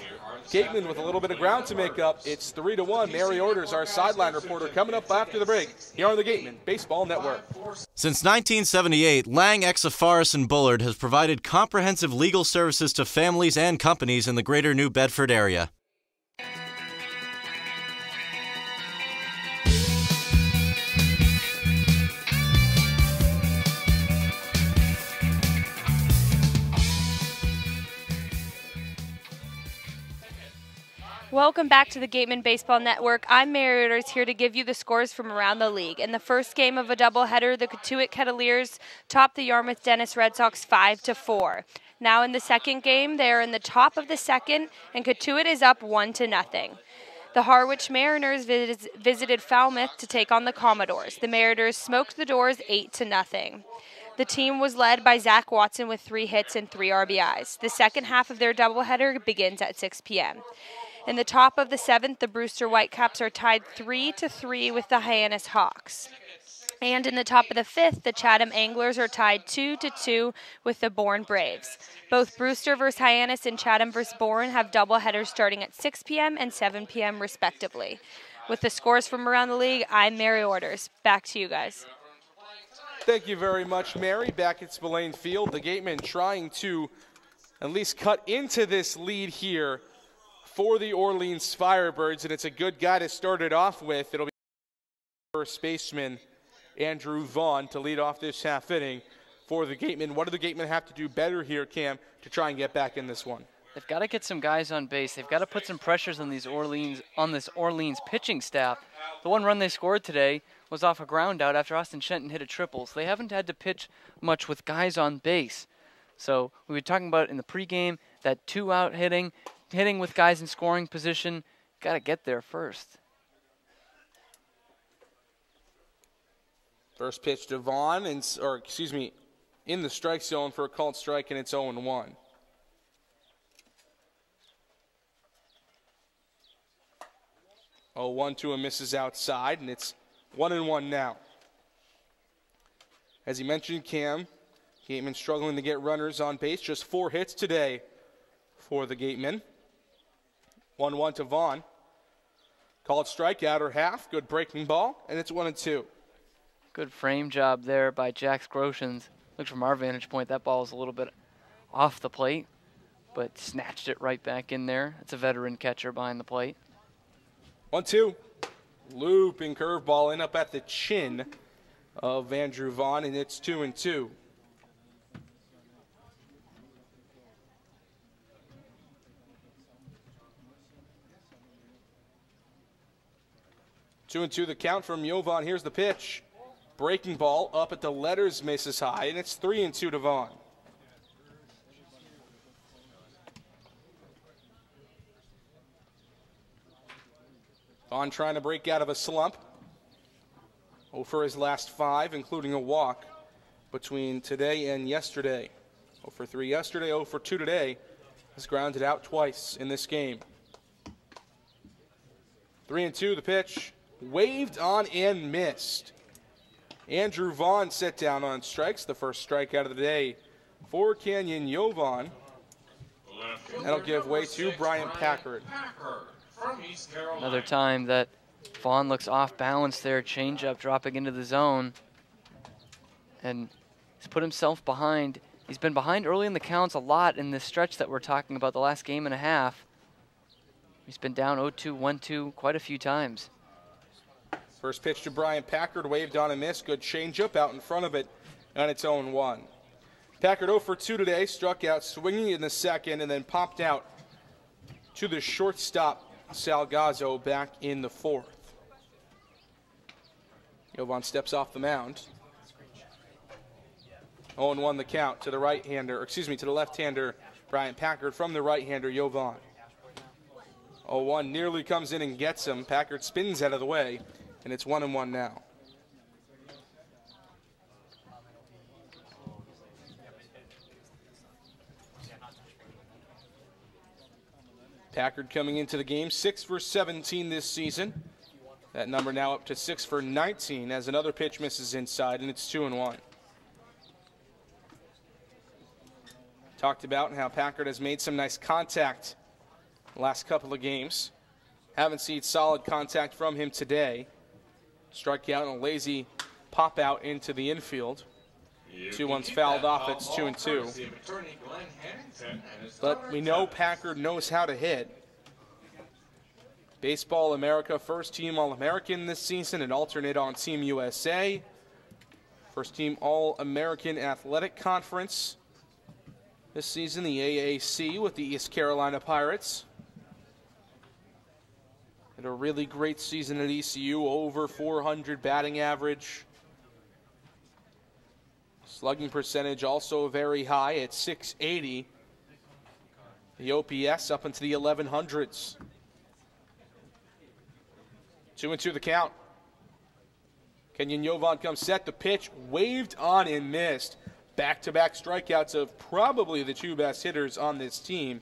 Gatemen with a little bit of ground to make up. It's 3-1. Mary Orders, our sideline reporter, coming up after the break here on the Gatemen Baseball Network. Since 1978, Lang, Exafaris, and Bullard has provided comprehensive legal services to families and companies in the greater New Bedford area. Welcome back to the Gatemen Baseball Network. I'm Mary Orders here to give you the scores from around the league. In the first game of a doubleheader, the Cotuit Kettleers topped the Yarmouth Dennis Red Sox 5-4. Now in the second game, they are in the top of the second, and Cotuit is up 1-0. The Harwich Mariners visited Falmouth to take on the Commodores. The Mariners smoked the Doors 8-0. The team was led by Zach Watson with 3 hits and 3 RBIs. The second half of their doubleheader begins at 6 p.m. In the top of the 7th, the Brewster Whitecaps are tied 3-3 with the Hyannis Hawks. And in the top of the 5th, the Chatham Anglers are tied 2-2 with the Bourne Braves. Both Brewster vs. Hyannis and Chatham vs. Bourne have doubleheaders starting at 6 p.m. and 7 p.m. respectively. With the scores from around the league, I'm Mary Orders. Back to you guys. Thank you very much, Mary. Back at Spillane Field, the Gatemen trying to at least cut into this lead here for the Orleans Firebirds, and it's a good guy to start it off with. It'll be first baseman Andrew Vaughn to lead off this half inning for the Gatemen. What do the Gatemen have to do better here, Cam, to try and get back in this one? They've got to get some guys on base. They've got to put some pressures on this Orleans pitching staff. The one run they scored today was off a ground out after Austin Shenton hit a triple, so they haven't had to pitch much with guys on base. So we were talking about in the pregame, that 2-out hitting with guys in scoring position. Got to get there first. First pitch to Vaughn, in the strike zone for a called strike, and it's 0-1. Oh, 1-2 and misses outside, and it's 1-1 now. As you mentioned, Cam, Gatemen struggling to get runners on base. Just 4 hits today for the Gatemen. 1-1 to Vaughn. Called strike, outer half. Good breaking ball, and it's 1-2. Good frame job there by Jax Groshans. Looks from our vantage point, that ball is a little bit off the plate, but snatched it right back in there. It's a veteran catcher behind the plate. 1-2. Looping curveball in up at the chin of Andrew Vaughn, and it's 2-2. Two and two the count from Jovan. Here's the pitch. Breaking ball up at the letters, misses high, and it's 3-2 to Vaughn. Vaughn trying to break out of a slump. 0 for his last 5, including a walk between today and yesterday. 0 for 3 yesterday, 0 for 2 today. Has grounded out twice in this game. 3-2, the pitch. Waved on and missed. Andrew Vaughn set down on strikes. The first strikeout of the day for Kenyon Jovan. That'll give way to Brian Packard. Another time that Vaughn looks off balance there. Changeup dropping into the zone. And he's put himself behind. He's been behind early in the counts a lot in this stretch that we're talking about, the last game and a half. He's been down 0-2, 1-2 quite a few times. First pitch to Brian Packard, waved on and missed. Good changeup out in front of it on its own 1. Packard 0 for 2 today, struck out swinging in the second and then popped out to the shortstop, Salgazzo, back in the 4th. Jovan steps off the mound. 0-1 the count to the right-hander, to the left-hander, Brian Packard from the right-hander, Jovan. 0-1 nearly comes in and gets him. Packard spins out of the way, and it's 1-1 now. Packard coming into the game 6 for 17 this season. That number now up to 6 for 19 as another pitch misses inside, and it's 2-1. Talked about how Packard has made some nice contact the last couple of games. Haven't seen solid contact from him today. Strikeout and a lazy pop out into the infield. 2-1's fouled off, it's 2-2. But we know Packard knows how to hit. Baseball America first team All-American this season, an alternate on Team USA. First team All-American Athletic Conference. This season, the AAC with the East Carolina Pirates. Had a really great season at ECU, over 400 batting average. Slugging percentage also very high at 680. The OPS up into the 1100s. 2-2 the count. Kenyon Jovan comes set, the pitch waved on and missed. Back-to-back strikeouts of probably the 2 best hitters on this team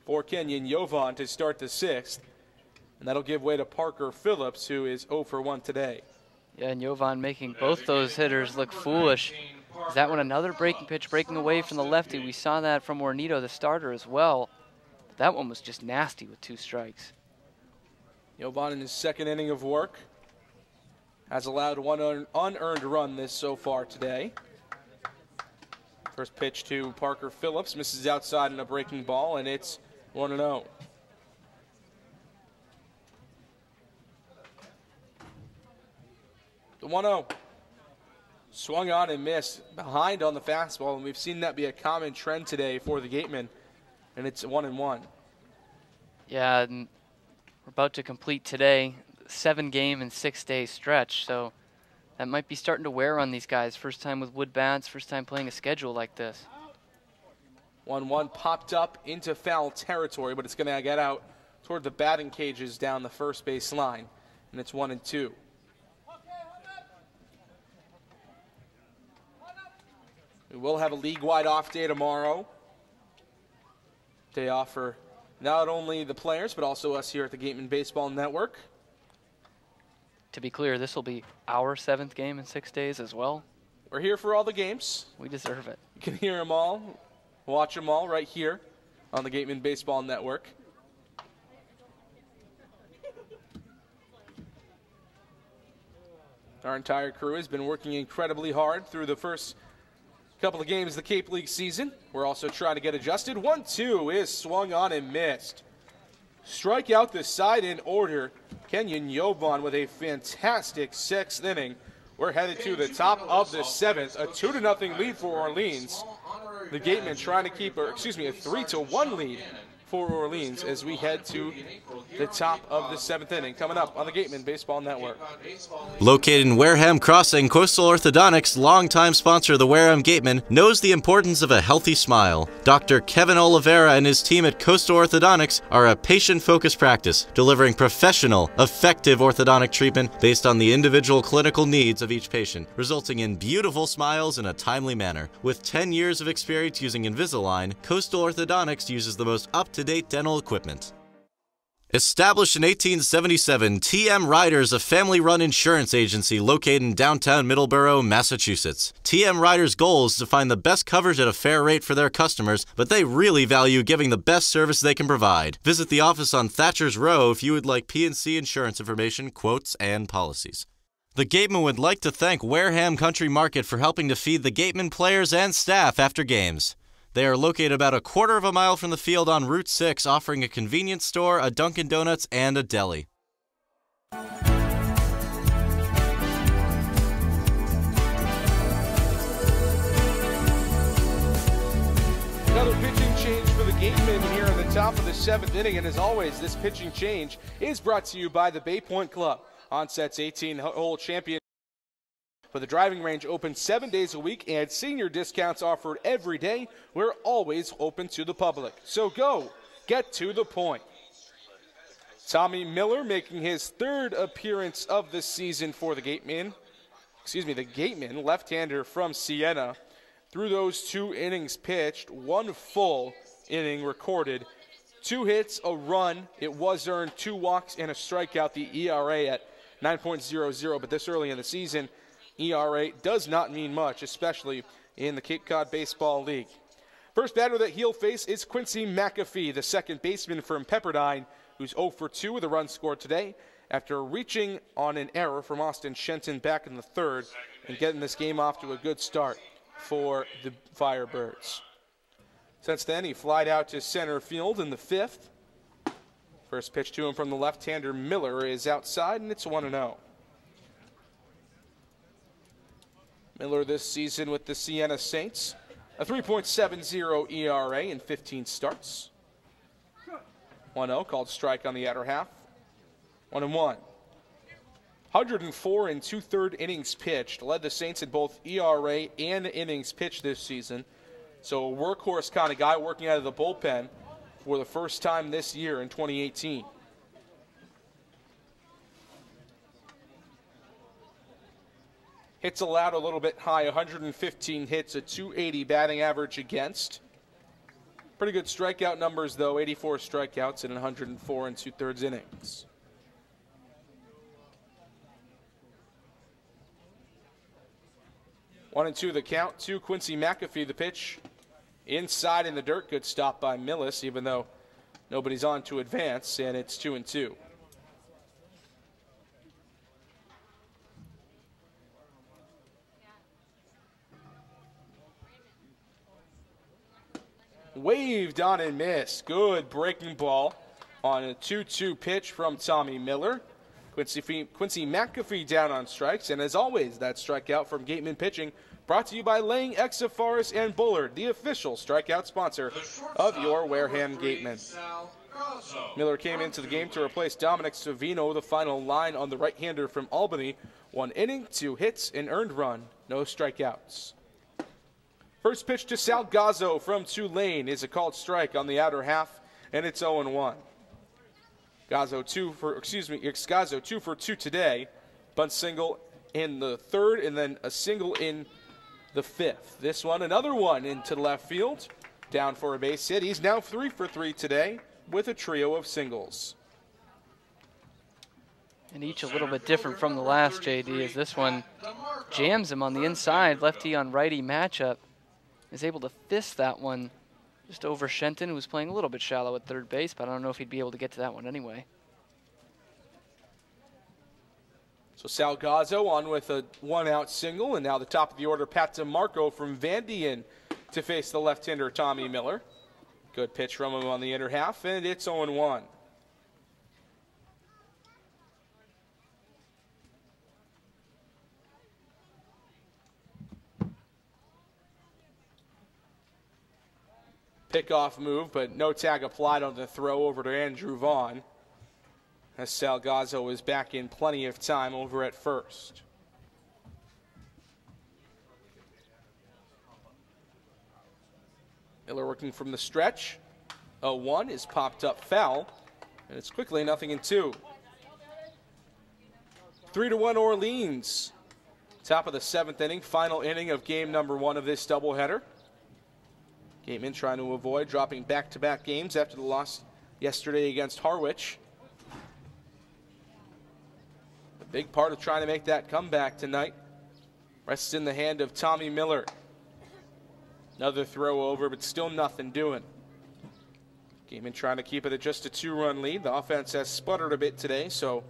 for Kenyon Jovan to start the 6th. And that'll give way to Parker Phillips, who is 0 for 1 today. Yeah, and Jovan making both those hitters look foolish. Is that one another breaking pitch, breaking away from the lefty? We saw that from Ornito, the starter, as well. But that one was just nasty with 2 strikes. Jovan in his 2nd inning of work has allowed 1 unearned run this so far today. First pitch to Parker Phillips, misses outside in a breaking ball, and it's 1-0. The 1-0. Swung on and missed, behind on the fastball, and we've seen that be a common trend today for the Gatemen, and it's 1-1. Yeah, and we're about to complete today 7-game and 6-day stretch, so that might be starting to wear on these guys. First time with wood bats, first time playing a schedule like this. 1-1 popped up into foul territory, but it's going to get out toward the batting cages down the first base line, and it's 1-2. We will have a league-wide off day tomorrow. Day off for not only the players, but also us here at the Gatemen Baseball Network. To be clear, this will be our 7th game in 6 days as well. We're here for all the games. We deserve it. You can hear them all, watch them all right here on the Gatemen Baseball Network. Our entire crew has been working incredibly hard through the first couple of games of the Cape League season. We're also trying to get adjusted. 1-2 is swung on and missed. Strike out the side in order. Kenyon Jovan with a fantastic 6th inning. We're headed to the top of the 7th. A 2-0 lead for Orleans. The Gatemen trying to keep, a 3-1 lead for Orleans as we head to the top of the 7th inning. Coming up on the Gatemen Baseball Network. Located in Wareham Crossing, Coastal Orthodontics, longtime sponsor of the Wareham Gatemen, knows the importance of a healthy smile. Dr. Kevin Oliveira and his team at Coastal Orthodontics are a patient-focused practice, delivering professional, effective orthodontic treatment based on the individual clinical needs of each patient, resulting in beautiful smiles in a timely manner. With 10 years of experience using Invisalign, Coastal Orthodontics uses the most up-to-date dental equipment. Established in 1877, TM Ryder is a family-run insurance agency located in downtown Middleborough, Massachusetts. TM Ryder's goal is to find the best coverage at a fair rate for their customers, but they really value giving the best service they can provide. Visit the office on Thatcher's Row if you would like P&C insurance information, quotes, and policies. The Gatemen would like to thank Wareham Country Market for helping to feed the Gatemen players and staff after games. They are located about a quarter of a mile from the field on Route 6, offering a convenience store, a Dunkin' Donuts, and a deli. Another pitching change for the Gatemen here in the top of the 7th inning, and as always, this pitching change is brought to you by the Bay Point Club. Onset's 18-hole champion. With the driving range open 7 days a week and senior discounts offered every day, we're always open to the public. So go, get to the point. Tommy Miller making his 3rd appearance of the season for the Gatemen. The Gatemen, left-hander from Siena. Through those 2 innings pitched, 1 full inning recorded, 2 hits, a run. It was earned, 2 walks and a strikeout. The ERA at 9.00, but this early in the season, ERA does not mean much, especially in the Cape Cod Baseball League. First batter that he'll face is Quincy McAfee, the second baseman from Pepperdine, who's 0 for 2 with a run scored today after reaching on an error from Austin Shenton back in the 3rd and getting this game off to a good start for the Firebirds. Since then, he flied out to center field in the 5th. First pitch to him from the left-hander Miller is outside, and it's 1-0. Miller this season with the Siena Saints, a 3.70 ERA in 15 starts. 1-0, called strike on the outer half. 1-1. 104 and 2/3 innings pitched, led the Saints in both ERA and innings pitched this season. So a workhorse kind of guy working out of the bullpen for the first time this year in 2018. Hits allowed a little bit high, 115 hits, a 280 batting average against. Pretty good strikeout numbers, though, 84 strikeouts in 104 and 2/3 innings. One and two the count to Quincy McAfee. The pitch inside in the dirt. Good stop by Millis, even though nobody's on to advance, and it's 2-2. Waved on and missed. Good breaking ball on a 2-2 pitch from Tommy Miller. Quincy McAfee down on strikes, and as always, that strikeout from Gatemen pitching brought to you by Lang, Exafaris, and Bullard, the official strikeout sponsor of your Wareham Gatemen. Miller came into the game to replace Dominic Savino, the final line on the right-hander from Albany. 1 inning, 2 hits, an earned run, no strikeouts. First pitch to Salgazzo from Tulane is a called strike on the outer half, and it's 0-1. Scazzo 2 for 2 today. Bunt single in the 3rd, and then a single in the 5th. This one, another one into left field, down for a base hit. He's now 3 for 3 today with a trio of singles. And each a little bit different from the last, JD, as this one jams him on the inside, lefty on righty matchup. Is able to fist that one just over Shenton, who was playing a little bit shallow at third base, but I don't know if he'd be able to get to that one anyway. So Salgazzo on with a 1-out single, and now the top of the order, Pat DeMarco from Vandian to face the left-hander Tommy Miller. Good pitch from him on the inner half, and it's 0-1. pickoff move, but no tag applied on the throw over to Andrew Vaughn, as Salgazzo is back in plenty of time over at first. Miller working from the stretch. 0-1 is popped up foul, and it's quickly 0-2. 3-1 Orleans. Top of the 7th inning, final inning of game number 1 of this doubleheader. Gatemen trying to avoid dropping back-to-back games after the loss yesterday against Harwich. A big part of trying to make that comeback tonight rests in the hand of Tommy Miller. Another throw over, but still nothing doing. Gatemen trying to keep it at just a 2-run lead. The offense has sputtered a bit today, so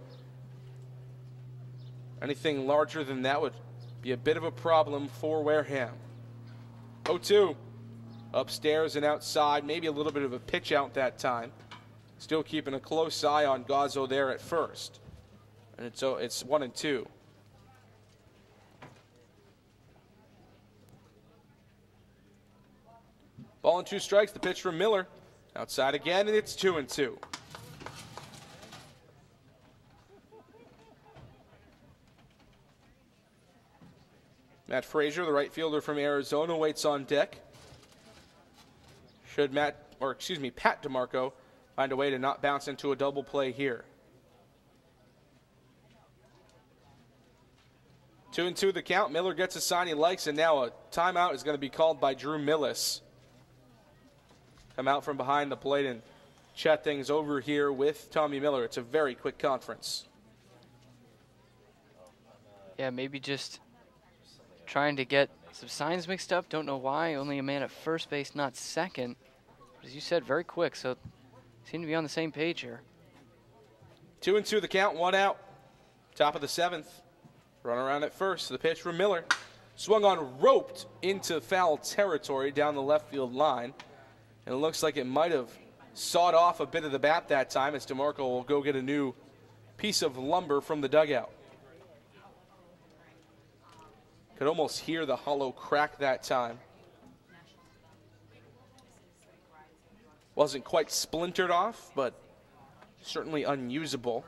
anything larger than that would be a bit of a problem for Wareham. 0-2. Upstairs and outside, maybe a little bit of a pitch out that time. Still keeping a close eye on Gazzo there at first. And it's 1-2. Ball and 2 strikes, the pitch from Miller. Outside again, and it's 2-2. Matt Frazier, the right fielder from Arizona, waits on deck. Should Pat DeMarco find a way to not bounce into a double play here. 2-2 the count. Miller gets a sign he likes, and now a timeout is going to be called by Drew Millis. Come out from behind the plate and chat things over here with Tommy Miller. It's a very quick conference. Yeah, maybe just trying to get some signs mixed up. Don't know why. Only a man at first base, not second. But as you said, very quick, so seem to be on the same page here. 2-2 the count, 1 out. Top of the 7th. Run around at first. The pitch from Miller. Swung on, roped into foul territory down the left field line. And it looks like it might have sawed off a bit of the bat that time, as DeMarco will go get a new piece of lumber from the dugout. Could almost hear the hollow crack that time. Wasn't quite splintered off, but certainly unusable.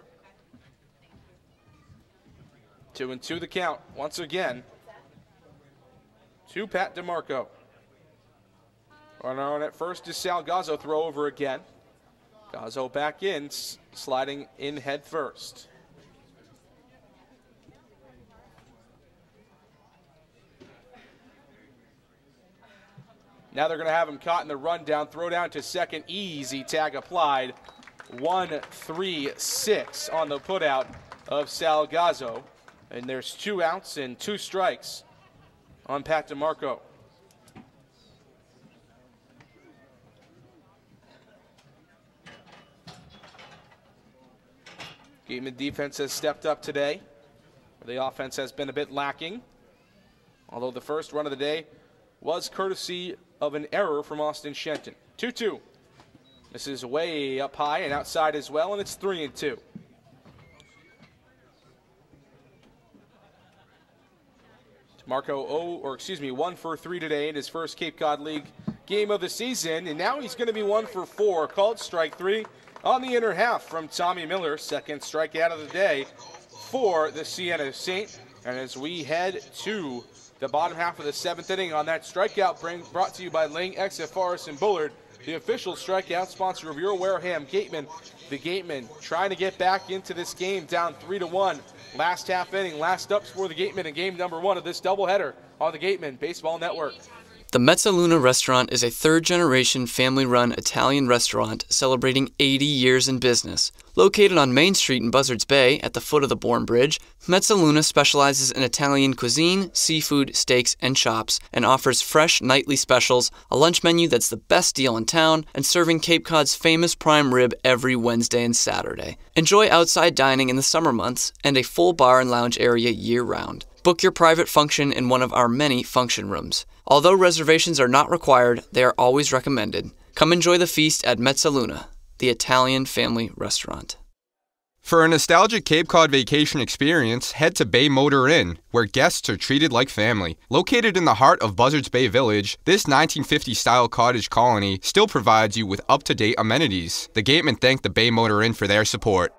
2-2 the count once again to Pat DeMarco. Runner on at first is Salgazzo. Throw over again. Gazzo back in, sliding in head first. Now they're going to have him caught in the rundown. Throw down to second. Easy tag applied. 1-3-6 on the putout of Salgazzo. And there's 2 outs and 2 strikes on Pat DeMarco. Gatemen defense has stepped up today. The offense has been a bit lacking. Although the first run of the day was courtesy of an error from Austin Shenton. 2-2. This is way up high and outside as well, and it's 3-2. DeMarco 1 for 3 today in his first Cape Cod League game of the season, and now he's going to be 1 for 4. Called strike 3 on the inner half from Tommy Miller. Second strikeout of the day for the Siena Saint. And as we head to the bottom half of the 7th inning on that strikeout brought to you by Lang, XF Forrest, and Bullard, the official strikeout sponsor of your Wareham Gatemen. The Gatemen trying to get back into this game, down 3-1. Last half inning, last ups for the Gatemen in game number 1 of this doubleheader on the Gatemen Baseball Network. The Mezzaluna restaurant is a third-generation family-run Italian restaurant celebrating 80 years in business. Located on Main Street in Buzzards Bay at the foot of the Bourne Bridge, Mezzaluna specializes in Italian cuisine, seafood, steaks, and chops, and offers fresh nightly specials, a lunch menu that's the best deal in town, and serving Cape Cod's famous prime rib every Wednesday and Saturday. Enjoy outside dining in the summer months and a full bar and lounge area year-round. Book your private function in one of our many function rooms. Although reservations are not required, they are always recommended. Come enjoy the feast at Mezzaluna, the Italian family restaurant. For a nostalgic Cape Cod vacation experience, head to Bay Motor Inn, where guests are treated like family. Located in the heart of Buzzards Bay Village, this 1950-style cottage colony still provides you with up-to-date amenities. The Gatemen thank the Bay Motor Inn for their support.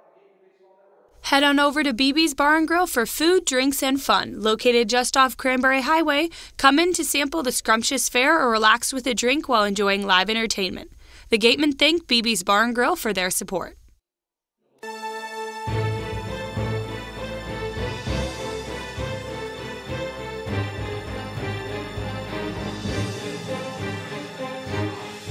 Head on over to BB's Bar and Grill for food, drinks, and fun. Located just off Cranberry Highway, come in to sample the scrumptious fare or relax with a drink while enjoying live entertainment. The Gatemen thank BB's Bar and Grill for their support.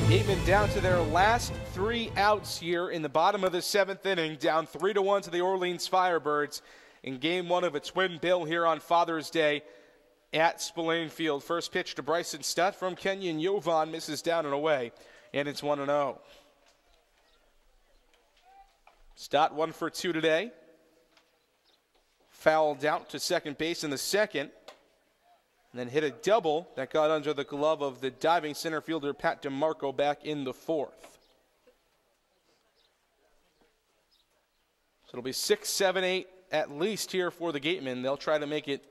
Gatemen down to their last 3 outs here in the bottom of the 7th inning, down 3-1 to the Orleans Firebirds in game 1 of a twin bill here on Father's Day at Spillane Field. First pitch to Bryson Stutt from Kenyon Jovan, misses down and away, and it's 1-0. Stutt 1 for 2 today. Fouled out to second base in the second. And then hit a double that got under the glove of the diving center fielder Pat DeMarco back in the 4th. So it'll be 6, 7, 8 at least here for the Gatemen. They'll try to make it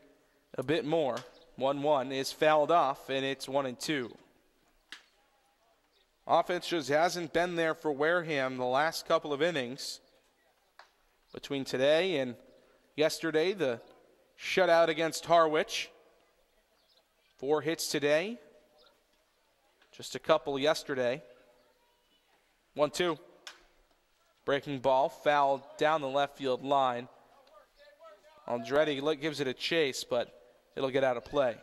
a bit more. 1-1 is fouled off, and it's 1-2. Offense just hasn't been there for Wareham the last couple of innings. Between today and yesterday, the shutout against Harwich. 4 hits today, just a couple yesterday. 1-2. Breaking ball, fouled down the left field line. Andretti gives it a chase, but it'll get out of play.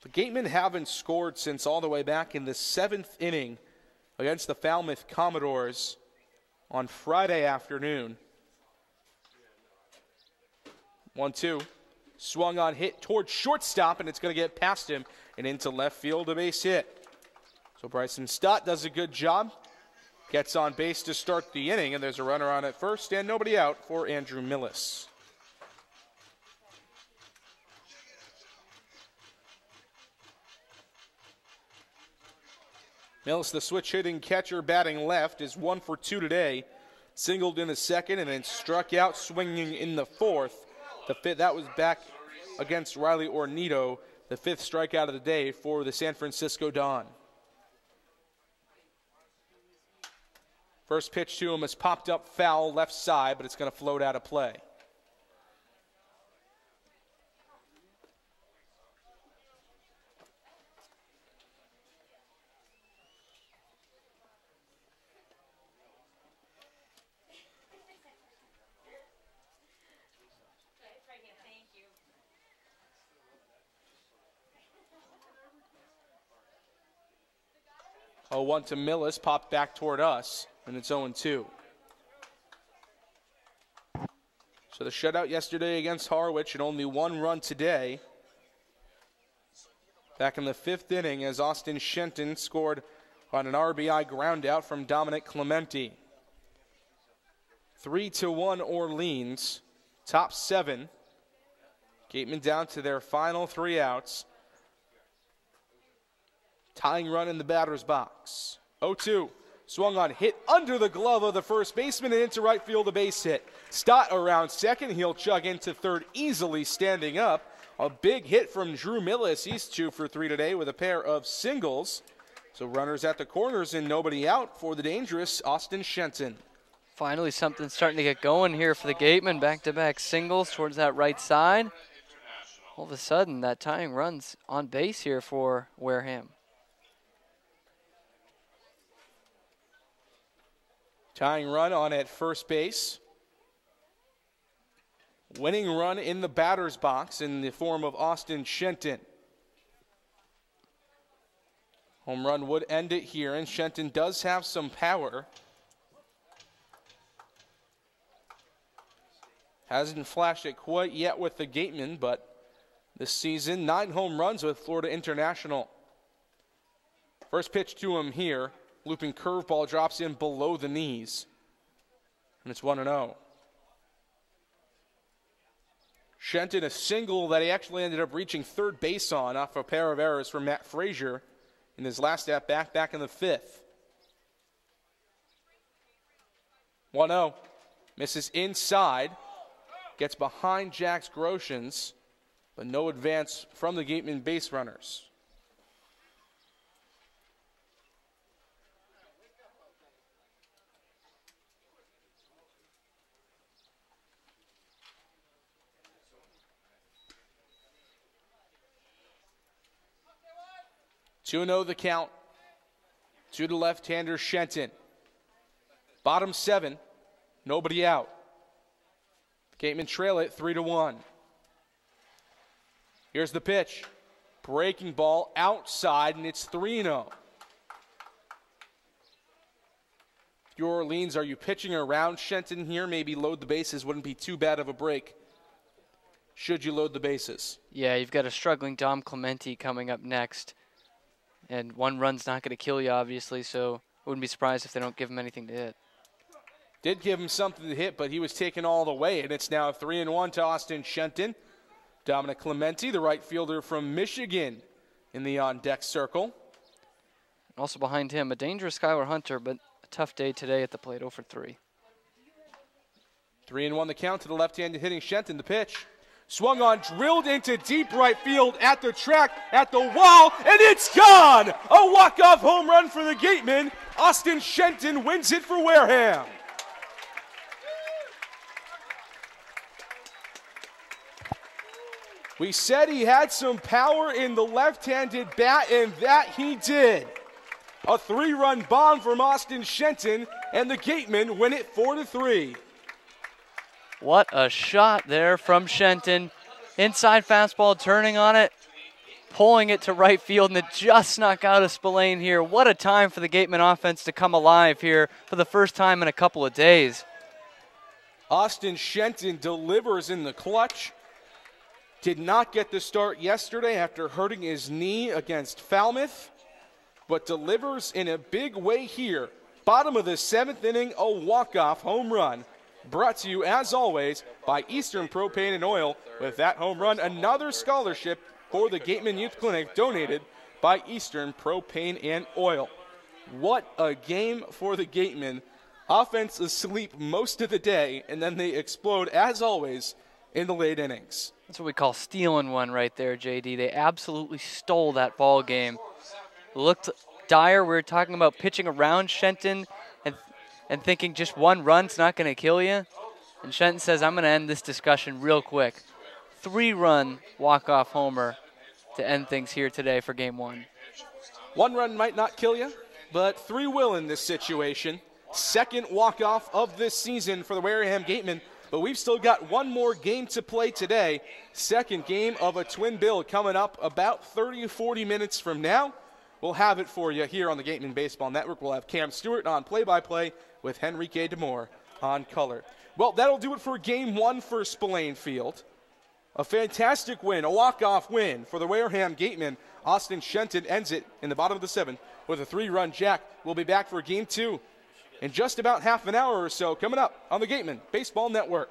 The Gatemen haven't scored since all the way back in the 7th inning against the Falmouth Commodores on Friday afternoon. 1-2. Swung on, hit towards shortstop, and it's going to get past him and into left field, a base hit. So Bryson Stutt does a good job. Gets on base to start the inning, and there's a runner on at first and nobody out for Andrew Millis. Millis, the switch-hitting catcher batting left, is 1 for 2 today. Singled in the second and then struck out swinging in the 4th. The fifth, that was back against Riley Ornito, the 5th strikeout of the day for the San Francisco Dawn. First pitch to him is popped up foul left side, but it's going to float out of play. Oh, 1 to Millis, popped back toward us, and it's 0-2. So the shutout yesterday against Harwich and only 1 run today. Back in the 5th inning as Austin Shenton scored on an RBI ground out from Dominic Clementi. 3-1 Orleans, top 7. Gatemen down to their final 3 outs. Tying run in the batter's box. 0-2. Swung on, hit under the glove of the first baseman and into right field, a base hit. Stott around second. He'll chug into third easily standing up. A big hit from Drew Millis. He's 2 for 3 today with a pair of singles. So runners at the corners and nobody out for the dangerous Austin Shenton. Finally something starting to get going here for the Gatemen. Back-to-back singles towards that right side. All of a sudden, that tying run's on base here for Wareham. Tying run on at first base. Winning run in the batter's box in the form of Austin Shenton. Home run would end it here, and Shenton does have some power. Hasn't flashed it quite yet with the Gatemen, but this season, 9 home runs with Florida International. First pitch to him here. Looping curveball drops in below the knees. And it's 1-0. Shenton, a single that he actually ended up reaching third base on off a pair of errors from Matt Frazier in his last at-bat back in the 5th. 1-0. Misses inside. Gets behind Jax Groshans, but no advance from the Gatemen base runners. Two 2-0 the count. To the left-hander Shenton. Bottom 7, nobody out. Gatemen trail it 3-1. Here's the pitch. Breaking ball outside, and it's 3-0. New Orleans, are you pitching around Shenton here? Maybe load the bases. Wouldn't be too bad of a break. Should you load the bases? Yeah, you've got a struggling Dom Clemente coming up next. And 1 run's not going to kill you, obviously, so I wouldn't be surprised if they don't give him anything to hit. Did give him something to hit, but he was taken all the way, and it's now 3-1 to Austin Shenton. Dominic Clemente, the right fielder from Michigan, in the on-deck circle. Also behind him, a dangerous Skylar Hunter, but a tough day today at the plate, 0 for 3. 3-1 the count to the left-handed hitting Shenton. The pitch. Swung on, drilled into deep right field at the track, at the wall, and it's gone! A walk-off home run for the Gatemen. Austin Shenton wins it for Wareham. We said he had some power in the left-handed bat, and that he did. A 3-run bomb from Austin Shenton, and the Gatemen win it 4-3. What a shot there from Shenton. Inside fastball, turning on it, pulling it to right field, and it just snuck out of Spillane here. What a time for the Gatemen offense to come alive here for the first time in a couple of days. Austin Shenton delivers in the clutch. Did not get the start yesterday after hurting his knee against Falmouth, but delivers in a big way here. Bottom of the 7th inning, a walk-off home run. Brought to you, as always, by Eastern Propane and Oil. With that home run, another scholarship for the Gatemen Youth Clinic donated by Eastern Propane and Oil. What a game for the Gatemen. Offense asleep most of the day, and then they explode, as always, in the late innings. That's what we call stealing one right there, JD. They absolutely stole that ball game. Looked dire. We were talking about pitching around Shenton and thinking just 1 run's not going to kill you. And Shenton says, I'm going to end this discussion real quick. 3-run walk-off homer to end things here today for Game 1. 1 run might not kill you, but 3 will in this situation. 2nd walk-off of this season for the Wareham Gatemen, but we've still got 1 more game to play today. 2nd game of a twin bill coming up about 30 or 40 minutes from now. We'll have it for you here on the Gatemen Baseball Network. We'll have Cam Stewart on play-by-play with Henrique DeMore on color. Well, that'll do it for Game 1 for Spillane Field. A fantastic win, a walk-off win for the Wareham Gatemen. Austin Shenton ends it in the bottom of the 7th with a 3-run jack. We'll be back for Game 2 in just about half an hour or so coming up on the Gatemen Baseball Network.